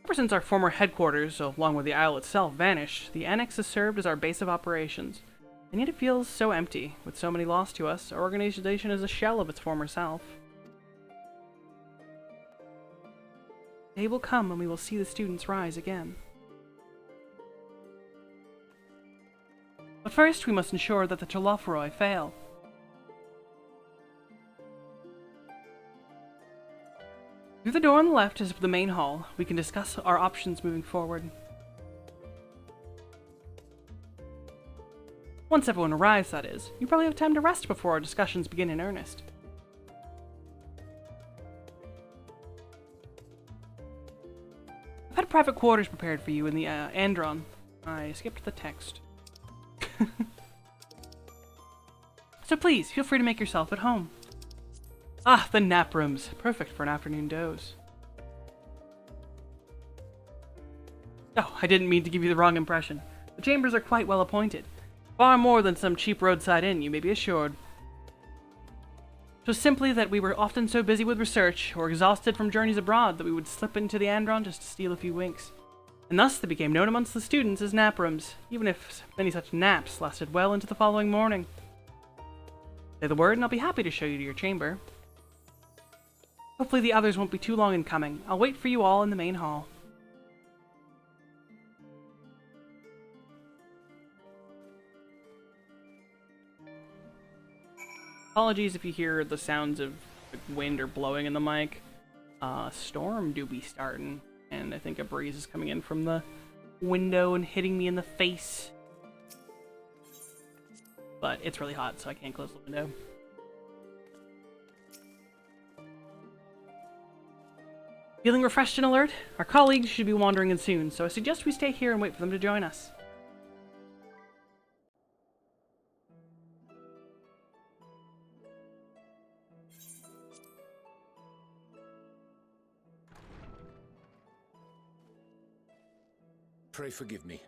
Ever since our former headquarters, along with the Isle itself, vanished, the Annex has served as our base of operations. And yet it feels so empty. With so many lost to us, our organization is a shell of its former self. The day will come when we will see the students rise again. But first, we must ensure that the Telophoroi fail. Through the door on the left is the main hall. We can discuss our options moving forward. Once everyone arrives, that is. You probably have time to rest before our discussions begin in earnest. I've had private quarters prepared for you in the Andron. I skipped the text. So please, feel free to make yourself at home. Ah, the nap rooms. Perfect for an afternoon doze. Oh, I didn't mean to give you the wrong impression. The chambers are quite well appointed. Far more than some cheap roadside inn, you may be assured. It was simply that we were often so busy with research, or exhausted from journeys abroad, that we would slip into the Andron just to steal a few winks. And thus they became known amongst the students as nap rooms, even if many such naps lasted well into the following morning. Say the word and I'll be happy to show you to your chamber. Hopefully the others won't be too long in coming. I'll wait for you all in the main hall. Apologies if you hear the sounds of wind or blowing in the mic. Storm do be starting, and I think a breeze is coming in from the window and hitting me in the face. But it's really hot, so I can't close the window. Feeling refreshed and alert? Our colleagues should be wandering in soon, so I suggest we stay here and wait for them to join us. Pray forgive me.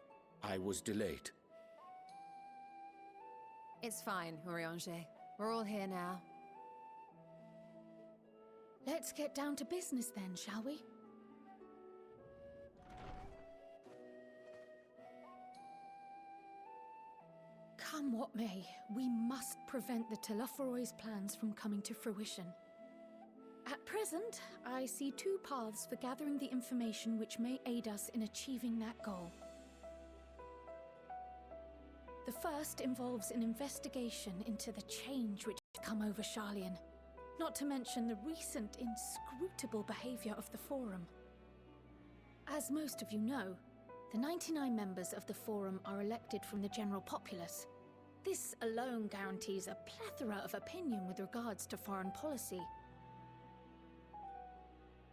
I was delayed. It's fine, Urianger. We're all here now. Let's get down to business then, shall we? Come what may, we must prevent the Telophoroi's plans from coming to fruition. At present, I see two paths for gathering the information which may aid us in achieving that goal. The first involves an investigation into the change which has come over Sharlayan, not to mention the recent inscrutable behavior of the Forum. As most of you know, the 99 members of the Forum are elected from the general populace. This alone guarantees a plethora of opinion with regards to foreign policy.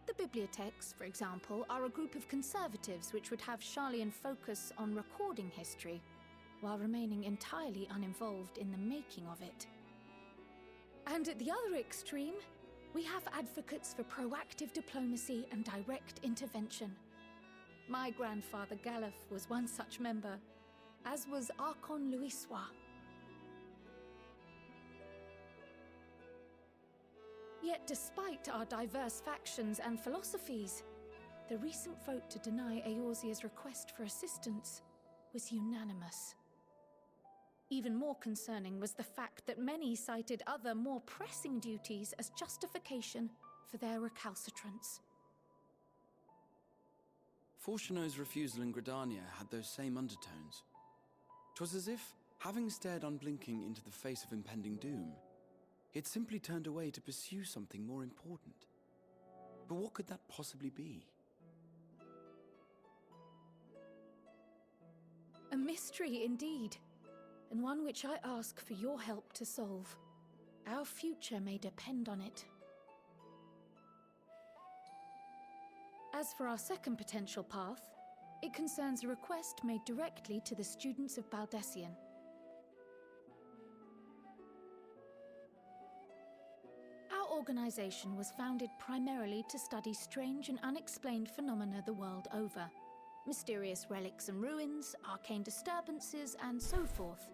The bibliotheques, for example, are a group of conservatives which would have Sharlayan focus on recording history, while remaining entirely uninvolved in the making of it. And at the other extreme, we have advocates for proactive diplomacy and direct intervention. My grandfather Galef was one such member, as was Archon Louisois. Yet despite our diverse factions and philosophies, the recent vote to deny Eorzea's request for assistance was unanimous. Even more concerning was the fact that many cited other, more pressing duties as justification for their recalcitrance. Fortuno's refusal in Gridania had those same undertones. 'Twas as if, having stared unblinking into the face of impending doom, he had simply turned away to pursue something more important. But what could that possibly be? A mystery indeed, and one which I ask for your help to solve. Our future may depend on it. As for our second potential path, it concerns a request made directly to the students of Baldessian. Our organization was founded primarily to study strange and unexplained phenomena the world over. Mysterious relics and ruins, arcane disturbances, and so forth.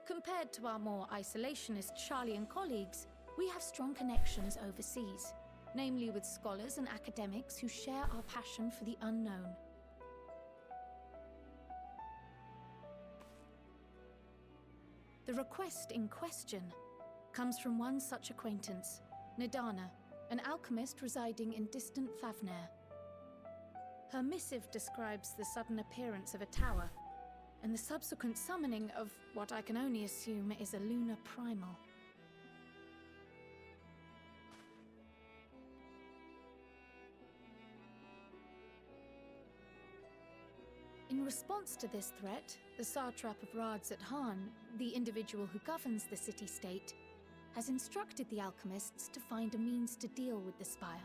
Compared to our more isolationist Sharlayan colleagues, we have strong connections overseas, namely with scholars and academics who share our passion for the unknown. The request in question comes from one such acquaintance, Nidana, an alchemist residing in distant Favner. Her missive describes the sudden appearance of a tower, and the subsequent summoning of what I can only assume is a lunar primal. In response to this threat, the satrap of Radzat-Han, the individual who governs the city-state, has instructed the alchemists to find a means to deal with the spire.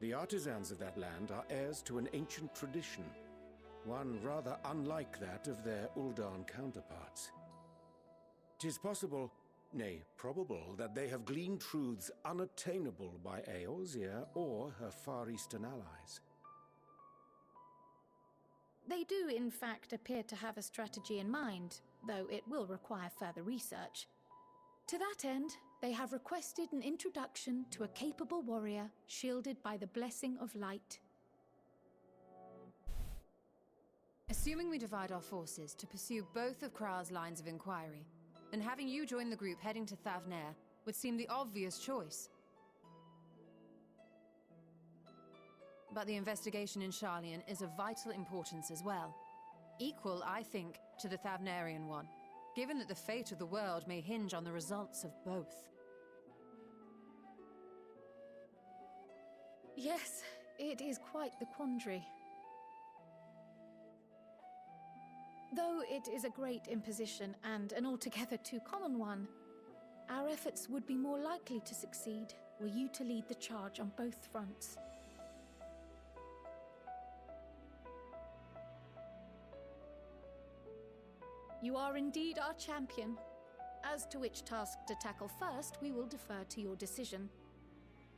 The artisans of that land are heirs to an ancient tradition, one rather unlike that of their Uldan counterparts. 'Tis possible, nay, probable, that they have gleaned truths unattainable by Eorzea or her Far Eastern allies. They do, in fact, appear to have a strategy in mind, though it will require further research. To that end, they have requested an introduction to a capable warrior shielded by the blessing of light. Assuming we divide our forces to pursue both of Kral's lines of inquiry, then having you join the group heading to Thavnair would seem the obvious choice. But the investigation in Sharlayan is of vital importance as well. Equal, I think, to the Thavnarian one, given that the fate of the world may hinge on the results of both. Yes, it is quite the quandary. Though it is a great imposition and an altogether too common one, our efforts would be more likely to succeed were you to lead the charge on both fronts. You are indeed our champion. As to which task to tackle first, we will defer to your decision.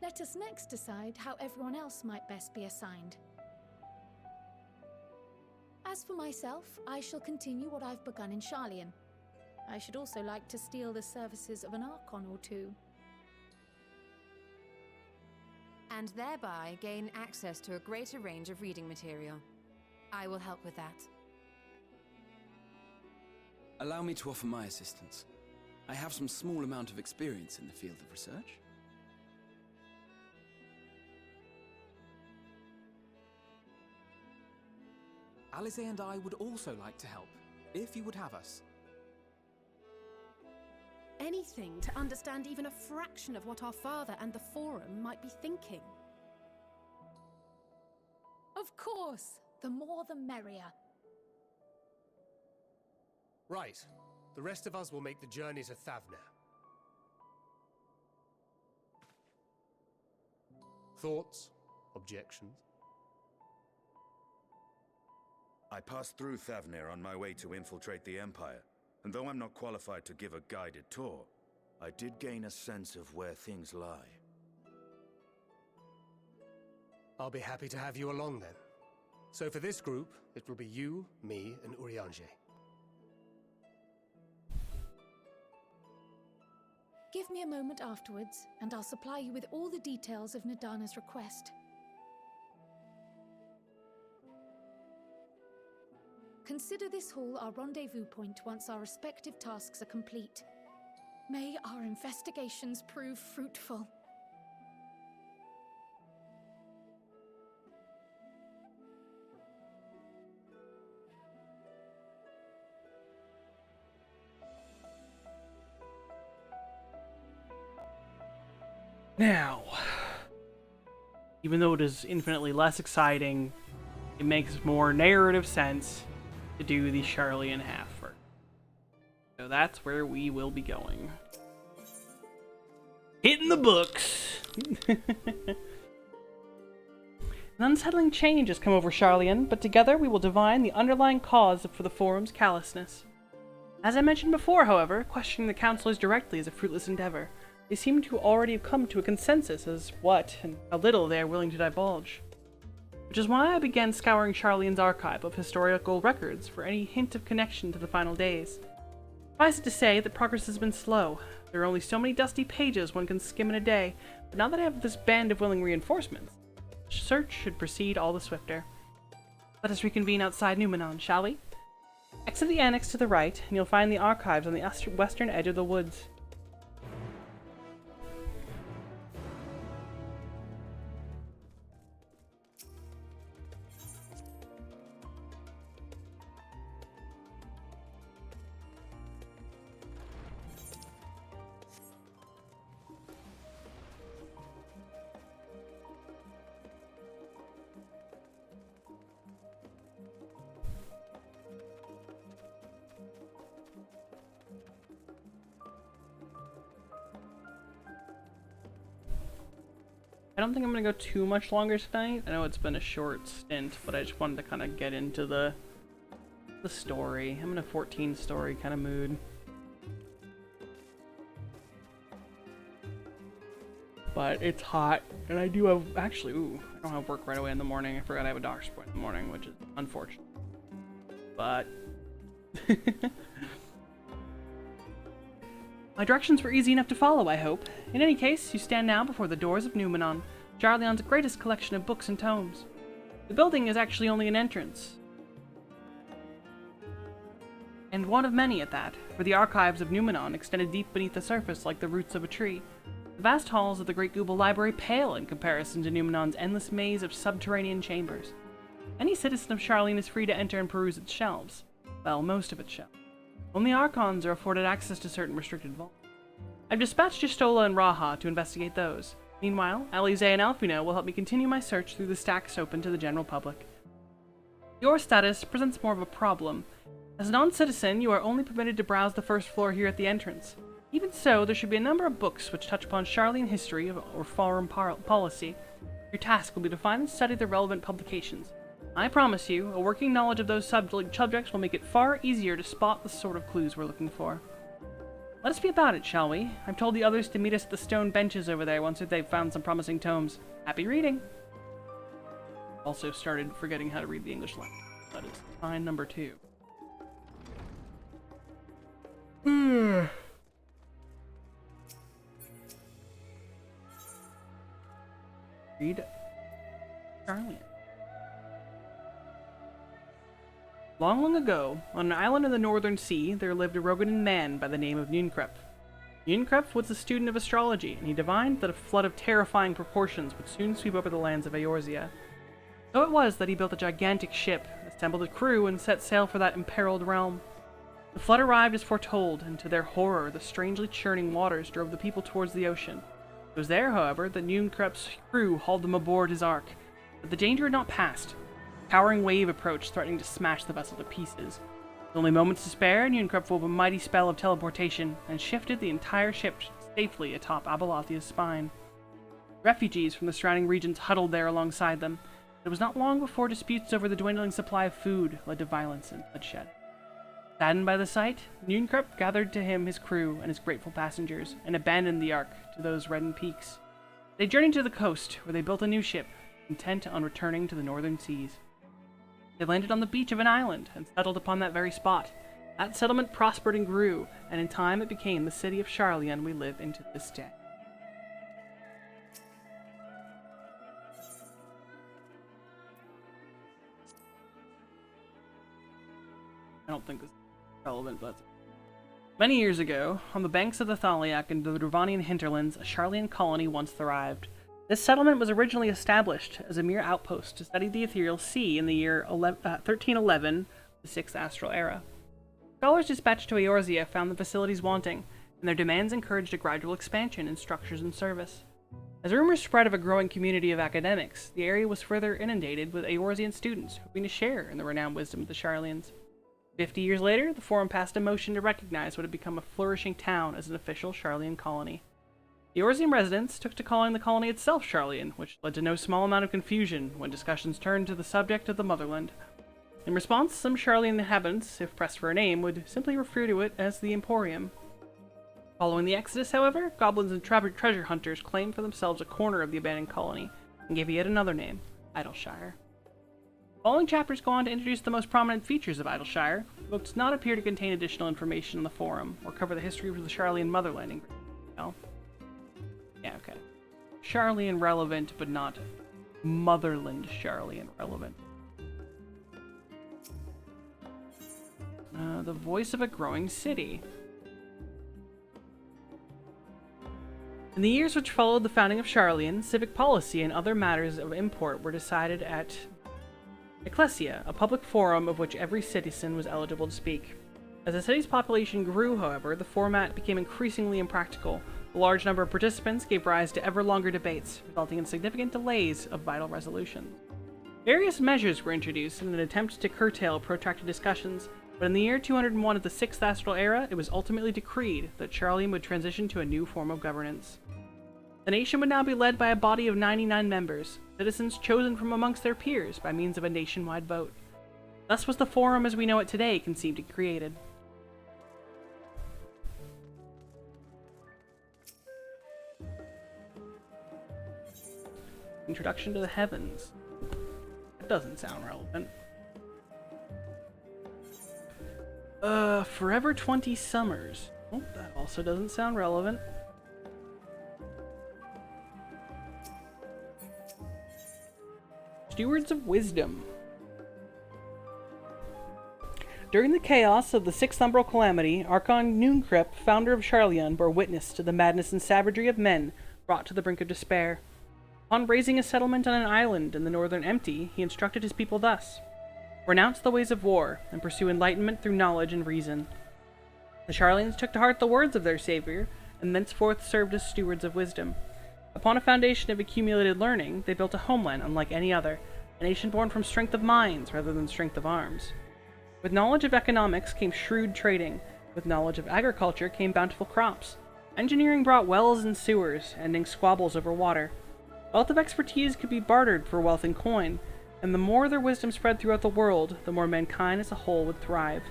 Let us next decide how everyone else might best be assigned. As for myself, I shall continue what I've begun in Sharlayan. I should also like to steal the services of an Archon or two. And thereby gain access to a greater range of reading material. I will help with that. Allow me to offer my assistance. I have some small amount of experience in the field of research. Alize and I would also like to help, if you would have us. Anything to understand even a fraction of what our father and the Forum might be thinking. Of course, the more the merrier. Right. The rest of us will make the journey to Thavnair. Thoughts? Objections? I passed through Thavnair on my way to infiltrate the Empire, and though I'm not qualified to give a guided tour, I did gain a sense of where things lie. I'll be happy to have you along then. So for this group, it will be you, me, and Urianger. Give me a moment afterwards, and I'll supply you with all the details of Nadana's request. Consider this hall our rendezvous point once our respective tasks are complete. May our investigations prove fruitful. Now, even though it is infinitely less exciting, it makes more narrative sense to do the Sharlayan half first. So that's where we will be going. Hitting the books! An unsettling change has come over Sharlayan, but together we will divine the underlying cause for the Forum's callousness. As I mentioned before, however, questioning the counselors directly is a fruitless endeavor. They seem to already have come to a consensus as what and how little they are willing to divulge. Which is why I began scouring Sharlayan's archive of historical records for any hint of connection to the final days. Suffice it to say that progress has been slow. There are only so many dusty pages one can skim in a day, but now that I have this band of willing reinforcements, search should proceed all the swifter. Let us reconvene outside Numenon, shall we? Exit the annex to the right, and you'll find the archives on the western edge of the woods. I don't think I'm going to go too much longer tonight. I know it's been a short stint, but I just wanted to kind of get into the story. I'm in a 14 story kind of mood. But it's hot, and I do have, actually, I don't have work right away in the morning. I forgot I have a doctor's appointment in the morning, which is unfortunate. But my directions were easy enough to follow, I hope. In any case, you stand now before the doors of Numenon, Jarleon's greatest collection of books and tomes. The building is actually only an entrance, and one of many at that, for the archives of Numenon extended deep beneath the surface like the roots of a tree. The vast halls of the Great Gooble Library pale in comparison to Numenon's endless maze of subterranean chambers. Any citizen of Sharlayan is free to enter and peruse its shelves. Well, most of its shelves. Only Archons are afforded access to certain restricted vaults. I've dispatched Jistola and Raha to investigate those. Meanwhile, Alize and Alfino will help me continue my search through the stacks open to the general public. Your status presents more of a problem. As a non-citizen, you are only permitted to browse the first floor here at the entrance. Even so, there should be a number of books which touch upon Sharlayan history or foreign policy. Your task will be to find and study the relevant publications. I promise you, a working knowledge of those subjects will make it far easier to spot the sort of clues we're looking for. Let us be about it, shall we? I've told the others to meet us at the stone benches over there once they've found some promising tomes. Happy reading! Also started forgetting how to read the English language. That is sign number 2. Read Sharlayan. Long, long ago, on an island in the northern sea, there lived a Rogadan man by the name of Nunkrep. Nunkrep was a student of astrology, and he divined that a flood of terrifying proportions would soon sweep over the lands of Eorzea. So it was that he built a gigantic ship, assembled a crew, and set sail for that imperiled realm. The flood arrived as foretold, and to their horror, the strangely churning waters drove the people towards the ocean. It was there, however, that Nunkrep's crew hauled them aboard his ark. But the danger had not passed. A towering wave approached, threatening to smash the vessel to pieces. With only moments to spare, Nunkrep wove a mighty spell of teleportation and shifted the entire ship safely atop Abelathia's spine. Refugees from the surrounding regions huddled there alongside them. It was not long before disputes over the dwindling supply of food led to violence and bloodshed. Saddened by the sight, Nunkrep gathered to him his crew and his grateful passengers, and abandoned the ark to those reddened peaks. They journeyed to the coast, where they built a new ship, intent on returning to the northern seas. They landed on the beach of an island, and settled upon that very spot. That settlement prospered and grew, and in time it became the city of Sharlayan we live in to this day. I don't think this is relevant, but many years ago, on the banks of the Thaliak and the Druvanian hinterlands, a Sharlayan colony once thrived. This settlement was originally established as a mere outpost to study the ethereal sea in the year 1311, the 6th astral era. Scholars dispatched to Eorzea found the facilities wanting, and their demands encouraged a gradual expansion in structures and service. As rumors spread of a growing community of academics, the area was further inundated with Eorzean students hoping to share in the renowned wisdom of the Sharlayans. 50 years later, the Forum passed a motion to recognize what had become a flourishing town as an official Sharlayan colony. The Eorzean residents took to calling the colony itself Sharlayan, which led to no small amount of confusion when discussions turned to the subject of the motherland. In response, some Sharlayan inhabitants, if pressed for a name, would simply refer to it as the Emporium. Following the Exodus, however, goblins and treasure hunters claimed for themselves a corner of the abandoned colony, and gave it yet another name, Idleshire. The following chapters go on to introduce the most prominent features of Idleshire. The book does not appear to contain additional information on the Forum, or cover the history of the Sharlayan motherland in great detail. Yeah, okay. Sharlayan relevant, but not motherland Sharlayan relevant. The voice of a growing city. In the years which followed the founding of Sharlayan, civic policy and other matters of import were decided at Ecclesia, a public forum of which every citizen was eligible to speak. As the city's population grew, however, the format became increasingly impractical. A large number of participants gave rise to ever longer debates, resulting in significant delays of vital resolutions. Various measures were introduced in an attempt to curtail protracted discussions, but in the year 201 of the 6th Astral Era, it was ultimately decreed that Sharlayan would transition to a new form of governance. The nation would now be led by a body of 99 members, citizens chosen from amongst their peers by means of a nationwide vote. Thus was the Forum as we know it today conceived and created. Introduction to the Heavens. That doesn't sound relevant. Forever 20 Summers. Oh, that also doesn't sound relevant. Stewards of Wisdom. During the chaos of the Sixth Umbral Calamity, Archon Noonkrip, founder of Sharlayan, bore witness to the madness and savagery of men brought to the brink of despair. Upon raising a settlement on an island in the northern Empty, he instructed his people thus: renounce the ways of war, and pursue enlightenment through knowledge and reason. The Sharlayans took to heart the words of their savior, and thenceforth served as stewards of wisdom. Upon a foundation of accumulated learning, they built a homeland unlike any other, a nation born from strength of minds rather than strength of arms. With knowledge of economics came shrewd trading. With knowledge of agriculture came bountiful crops. Engineering brought wells and sewers, ending squabbles over water. Wealth of expertise could be bartered for wealth in coin, and the more their wisdom spread throughout the world, the more mankind as a whole would thrive.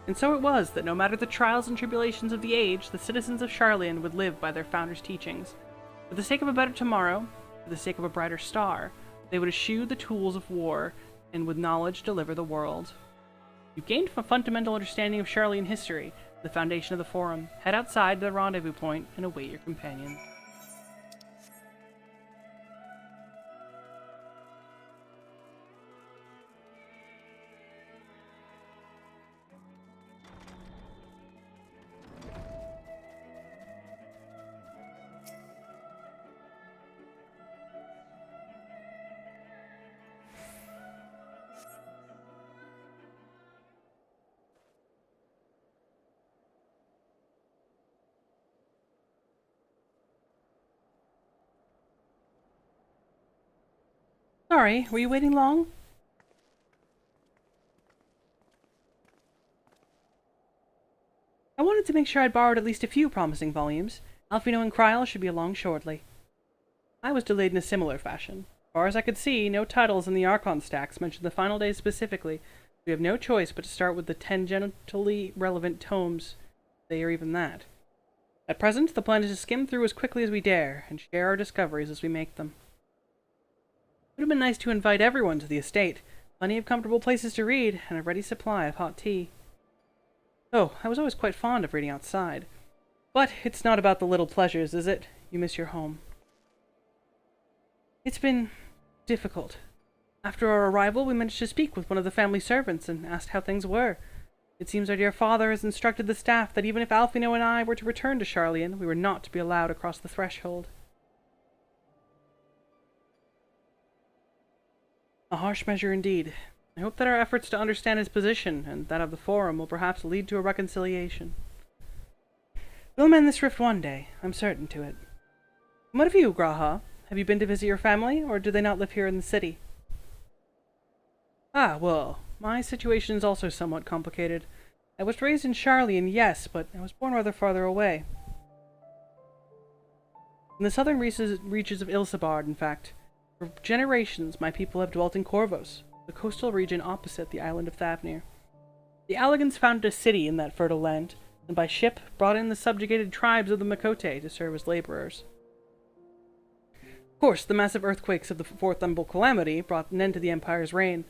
And so it was that no matter the trials and tribulations of the age, the citizens of Sharlayan would live by their founders' teachings. For the sake of a better tomorrow, for the sake of a brighter star, they would eschew the tools of war, and with knowledge deliver the world. You've gained a fundamental understanding of Sharlayan history, the foundation of the Forum. Head outside to the rendezvous point and await your companion. Sorry, were you waiting long? I wanted to make sure I'd borrowed at least a few promising volumes. Alphino and Kryl should be along shortly. I was delayed in a similar fashion. As far as I could see, no titles in the Archon stacks mentioned the final days specifically. We have no choice but to start with the 10 genitally relevant tomes. They are even that. At present, the plan is to skim through as quickly as we dare, and share our discoveries as we make them. It would have been nice to invite everyone to the estate. Plenty of comfortable places to read, and a ready supply of hot tea. Oh, I was always quite fond of reading outside. But it's not about the little pleasures, is it? You miss your home. It's been difficult. After our arrival, we managed to speak with one of the family servants and asked how things were. It seems our dear father has instructed the staff that even if Alphino and I were to return to Sharlayan, we were not to be allowed across the threshold. A harsh measure indeed. I hope that our efforts to understand his position, and that of the Forum, will perhaps lead to a reconciliation. We'll mend this rift one day, I'm certain to it. And what of you, Graha? Have you been to visit your family, or do they not live here in the city? Ah, well, my situation is also somewhat complicated. I was raised in Sharlayan, yes, but I was born rather farther away. In the southern reaches of Ilsabard, in fact. For generations, my people have dwelt in Corvos, the coastal region opposite the island of Thavnir. The Allagans founded a city in that fertile land, and by ship brought in the subjugated tribes of the Makote to serve as laborers. Of course, the massive earthquakes of the Fourth Umbral Calamity brought an end to the Empire's reign,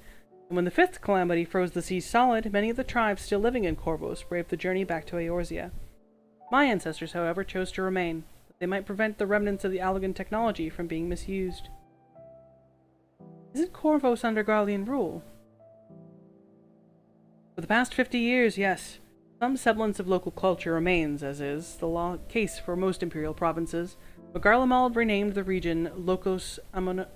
and when the Fifth Calamity froze the seas solid, many of the tribes still living in Corvos braved the journey back to Eorzea. My ancestors, however, chose to remain, that they might prevent the remnants of the Allagan technology from being misused. Isn't Corvos under Garlean rule? For the past 50 years, yes. Some semblance of local culture remains, as is the case for most imperial provinces, but Garlemald renamed the region Locos Ammonius.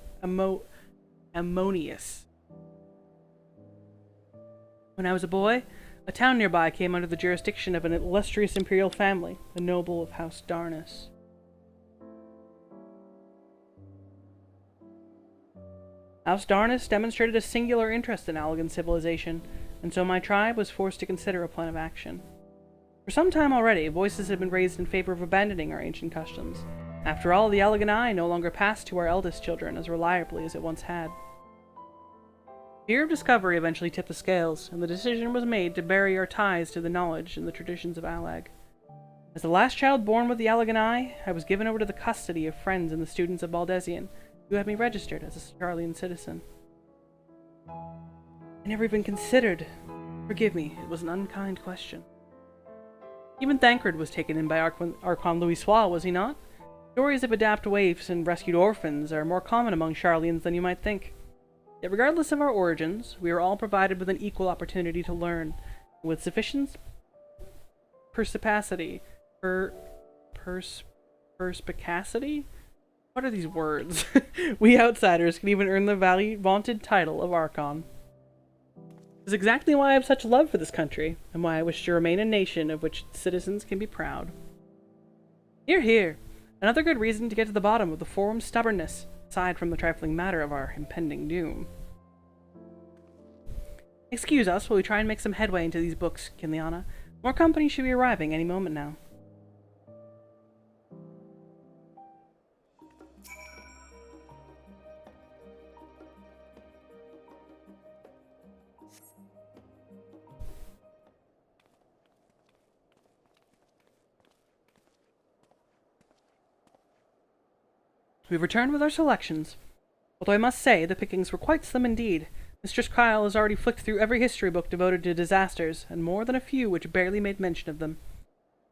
When I was a boy, a town nearby came under the jurisdiction of an illustrious imperial family, the noble of House Darnus. House Darnus demonstrated a singular interest in Allagan civilization, and so my tribe was forced to consider a plan of action. For some time already, voices had been raised in favor of abandoning our ancient customs, After all, the Allegheny no longer passed to our eldest children as reliably as it once had. Fear of discovery eventually tipped the scales, and the decision was made to bury our ties to the knowledge and the traditions of Allag. As the last child born with the Allegheny, I was given over to the custody of friends and the students of Baldesian, who had me registered as a Charlian citizen. I never even considered. Forgive me, it was an unkind question. Even Thancred was taken in by Archon Louisoix, was he not? Stories of adapt waifs and rescued orphans are more common among Charlians than you might think. Yet regardless of our origins, we are all provided with an equal opportunity to learn, and with sufficient perspicacity. Perspicacity? What are these words? We outsiders can even earn the vaunted title of Archon. This is exactly why I have such love for this country, and why I wish to remain a nation of which its citizens can be proud. Hear, hear! Another good reason to get to the bottom of the forum's stubbornness, aside from the trifling matter of our impending doom. Excuse us while we try and make some headway into these books, Kinliana. More company should be arriving any moment now. We've returned with our selections. Although I must say, the pickings were quite slim indeed. Mistress Kyle has already flicked through every history book devoted to disasters, and more than a few which barely made mention of them.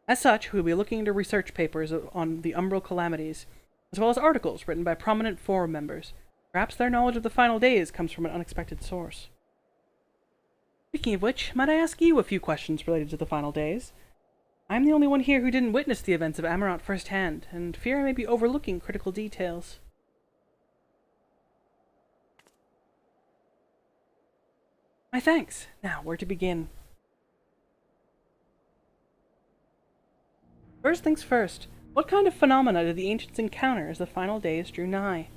As such, we will be looking into research papers on the umbral calamities, as well as articles written by prominent forum members. Perhaps their knowledge of the final days comes from an unexpected source. Speaking of which, might I ask you a few questions related to the final days? I'm the only one here who didn't witness the events of Amarant firsthand, and fear I may be overlooking critical details. My thanks. Now, where to begin? First things first, what kind of phenomena did the ancients encounter as the final days drew nigh?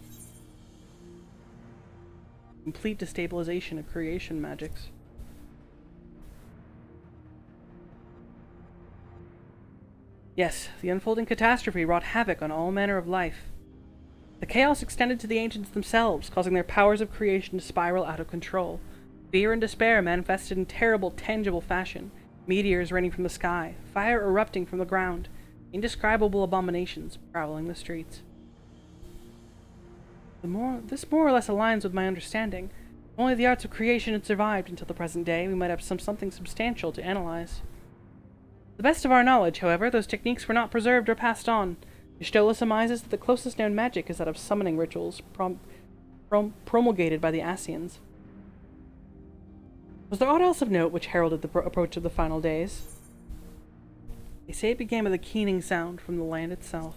Complete destabilization of creation magics. Yes, the unfolding catastrophe wrought havoc on all manner of life. The chaos extended to the ancients themselves, causing their powers of creation to spiral out of control. Fear and despair manifested in terrible, tangible fashion. Meteors raining from the sky, fire erupting from the ground, indescribable abominations prowling the streets. This more or less aligns with my understanding. If only the arts of creation had survived until the present day, we might have something substantial to analyze. To the best of our knowledge, however, those techniques were not preserved or passed on. Y'shtola surmises that the closest known magic is that of summoning rituals promulgated by the Asians. Was there aught else of note which heralded the approach of the final days? They say it began with a keening sound from the land itself.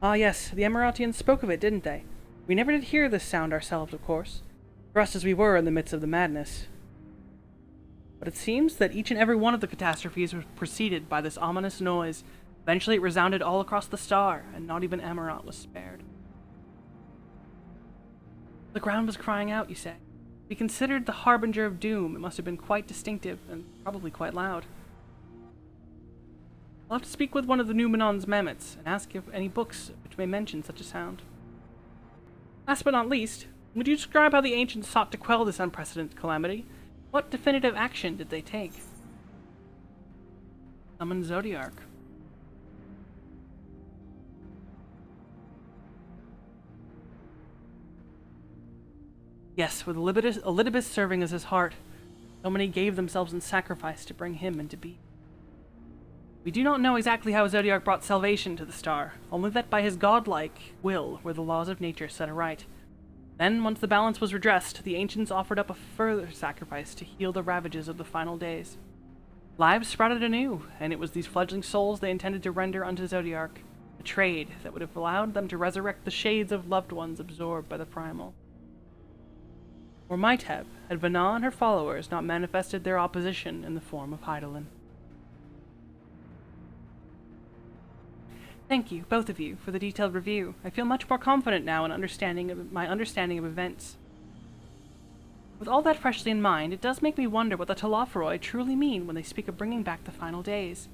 Ah yes, the Emeraldians spoke of it, didn't they? We never did hear this sound ourselves, of course, thrust as we were in the midst of the madness. But it seems that each and every one of the catastrophes was preceded by this ominous noise. Eventually it resounded all across the star, and not even Amarant was spared. The ground was crying out, you say? To be considered the harbinger of doom, it must have been quite distinctive, and probably quite loud. I'll have to speak with one of the Numenon's mammoths, and ask if any books which may mention such a sound. Last but not least, would you describe how the ancients sought to quell this unprecedented calamity? What definitive action did they take? Summon Zodiark. Yes, with Elidibus serving as his heart, so many gave themselves in sacrifice to bring him into being. We do not know exactly how Zodiark brought salvation to the star, only that by his godlike will were the laws of nature set aright. Then, once the balance was redressed, the ancients offered up a further sacrifice to heal the ravages of the final days. Lives sprouted anew, and it was these fledgling souls they intended to render unto Zodiark, a trade that would have allowed them to resurrect the shades of loved ones absorbed by the primal. Or might have, had Vana and her followers not manifested their opposition in the form of Hydaelyn. Thank you, both of you, for the detailed review. I feel much more confident now in my understanding of events. With all that freshly in mind, it does make me wonder what the Telophoroi truly mean when they speak of bringing back the final days.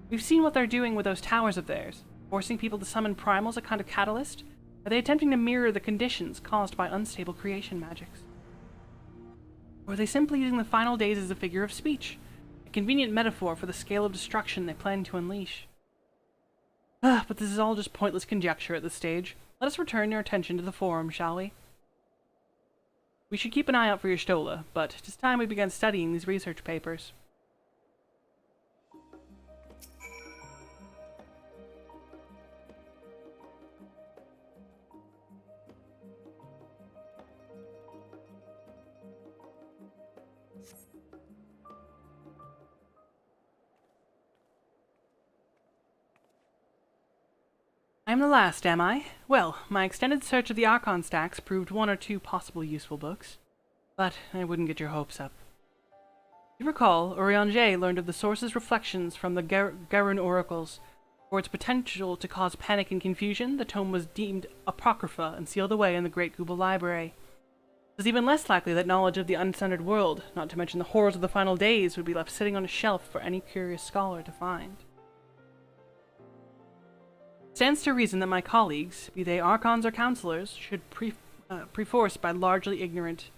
We've seen what they're doing with those towers of theirs, forcing people to summon primals a kind of catalyst. Are they attempting to mirror the conditions caused by unstable creation magics? Or are they simply using the final days as a figure of speech, a convenient metaphor for the scale of destruction they plan to unleash? But this is all just pointless conjecture at this stage. Let us return your attention to the forum, shall we? We should keep an eye out for your Stola, but it is time we began studying these research papers. I am the last, am I? Well, my extended search of the Archon stacks proved one or two possible useful books, but I wouldn't get your hopes up. You recall, Urianger learned of the source's reflections from the Garun oracles. For its potential to cause panic and confusion, the tome was deemed apocrypha and sealed away in the Great Google Library. It was even less likely that knowledge of the uncentered world, not to mention the horrors of the final days, would be left sitting on a shelf for any curious scholar to find. Stands to reason that my colleagues, be they archons or counselors, should perforce be largely ignorant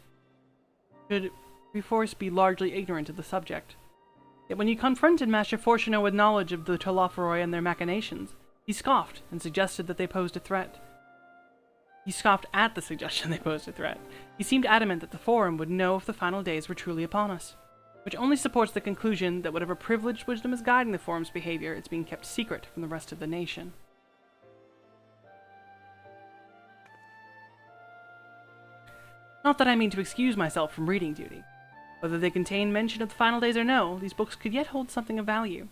of the subject. Yet when you confronted Master Fortuno with knowledge of the Telophoroi and their machinations, he scoffed and suggested that they posed a threat. He scoffed at the suggestion they posed a threat. He seemed adamant that the Forum would know if the final days were truly upon us, which only supports the conclusion that whatever privileged wisdom is guiding the Forum's behavior, it's being kept secret from the rest of the nation. Not that I mean to excuse myself from reading duty. Whether they contain mention of the final days or no, these books could yet hold something of value.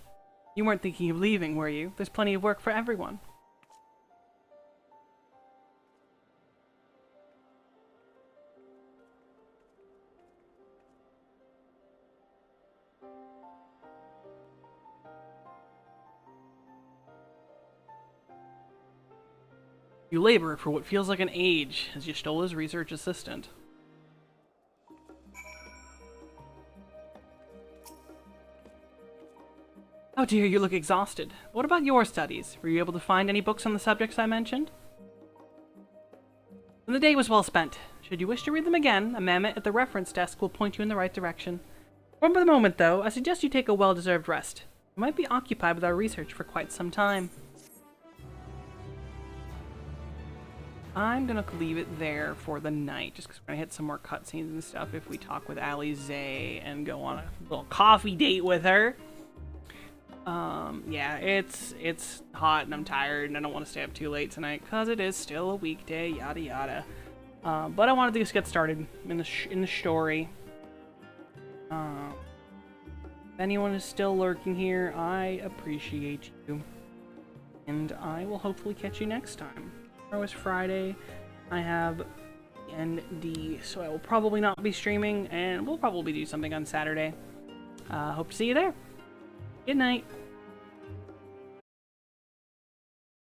You weren't thinking of leaving, were you? There's plenty of work for everyone. You labor for what feels like an age as Y'shtola's research assistant. Oh dear, you look exhausted. What about your studies? Were you able to find any books on the subjects I mentioned? And the day was well spent. Should you wish to read them again, a mammoth at the reference desk will point you in the right direction. For the moment, though, I suggest you take a well-deserved rest. You might be occupied with our research for quite some time. I'm gonna leave it there for the night, just because we're gonna hit some more cutscenes and stuff if we talk with Alize and go on a little coffee date with her. Yeah, it's hot and I'm tired and I don't want to stay up too late tonight because it is still a weekday, yada yada. But I wanted to just get started in the story. If anyone is still lurking here, I appreciate you, and I will hopefully catch you next time. Tomorrow is Friday. I have ND, so I will probably not be streaming, and we'll probably do something on Saturday. Hope to see you there. Good night.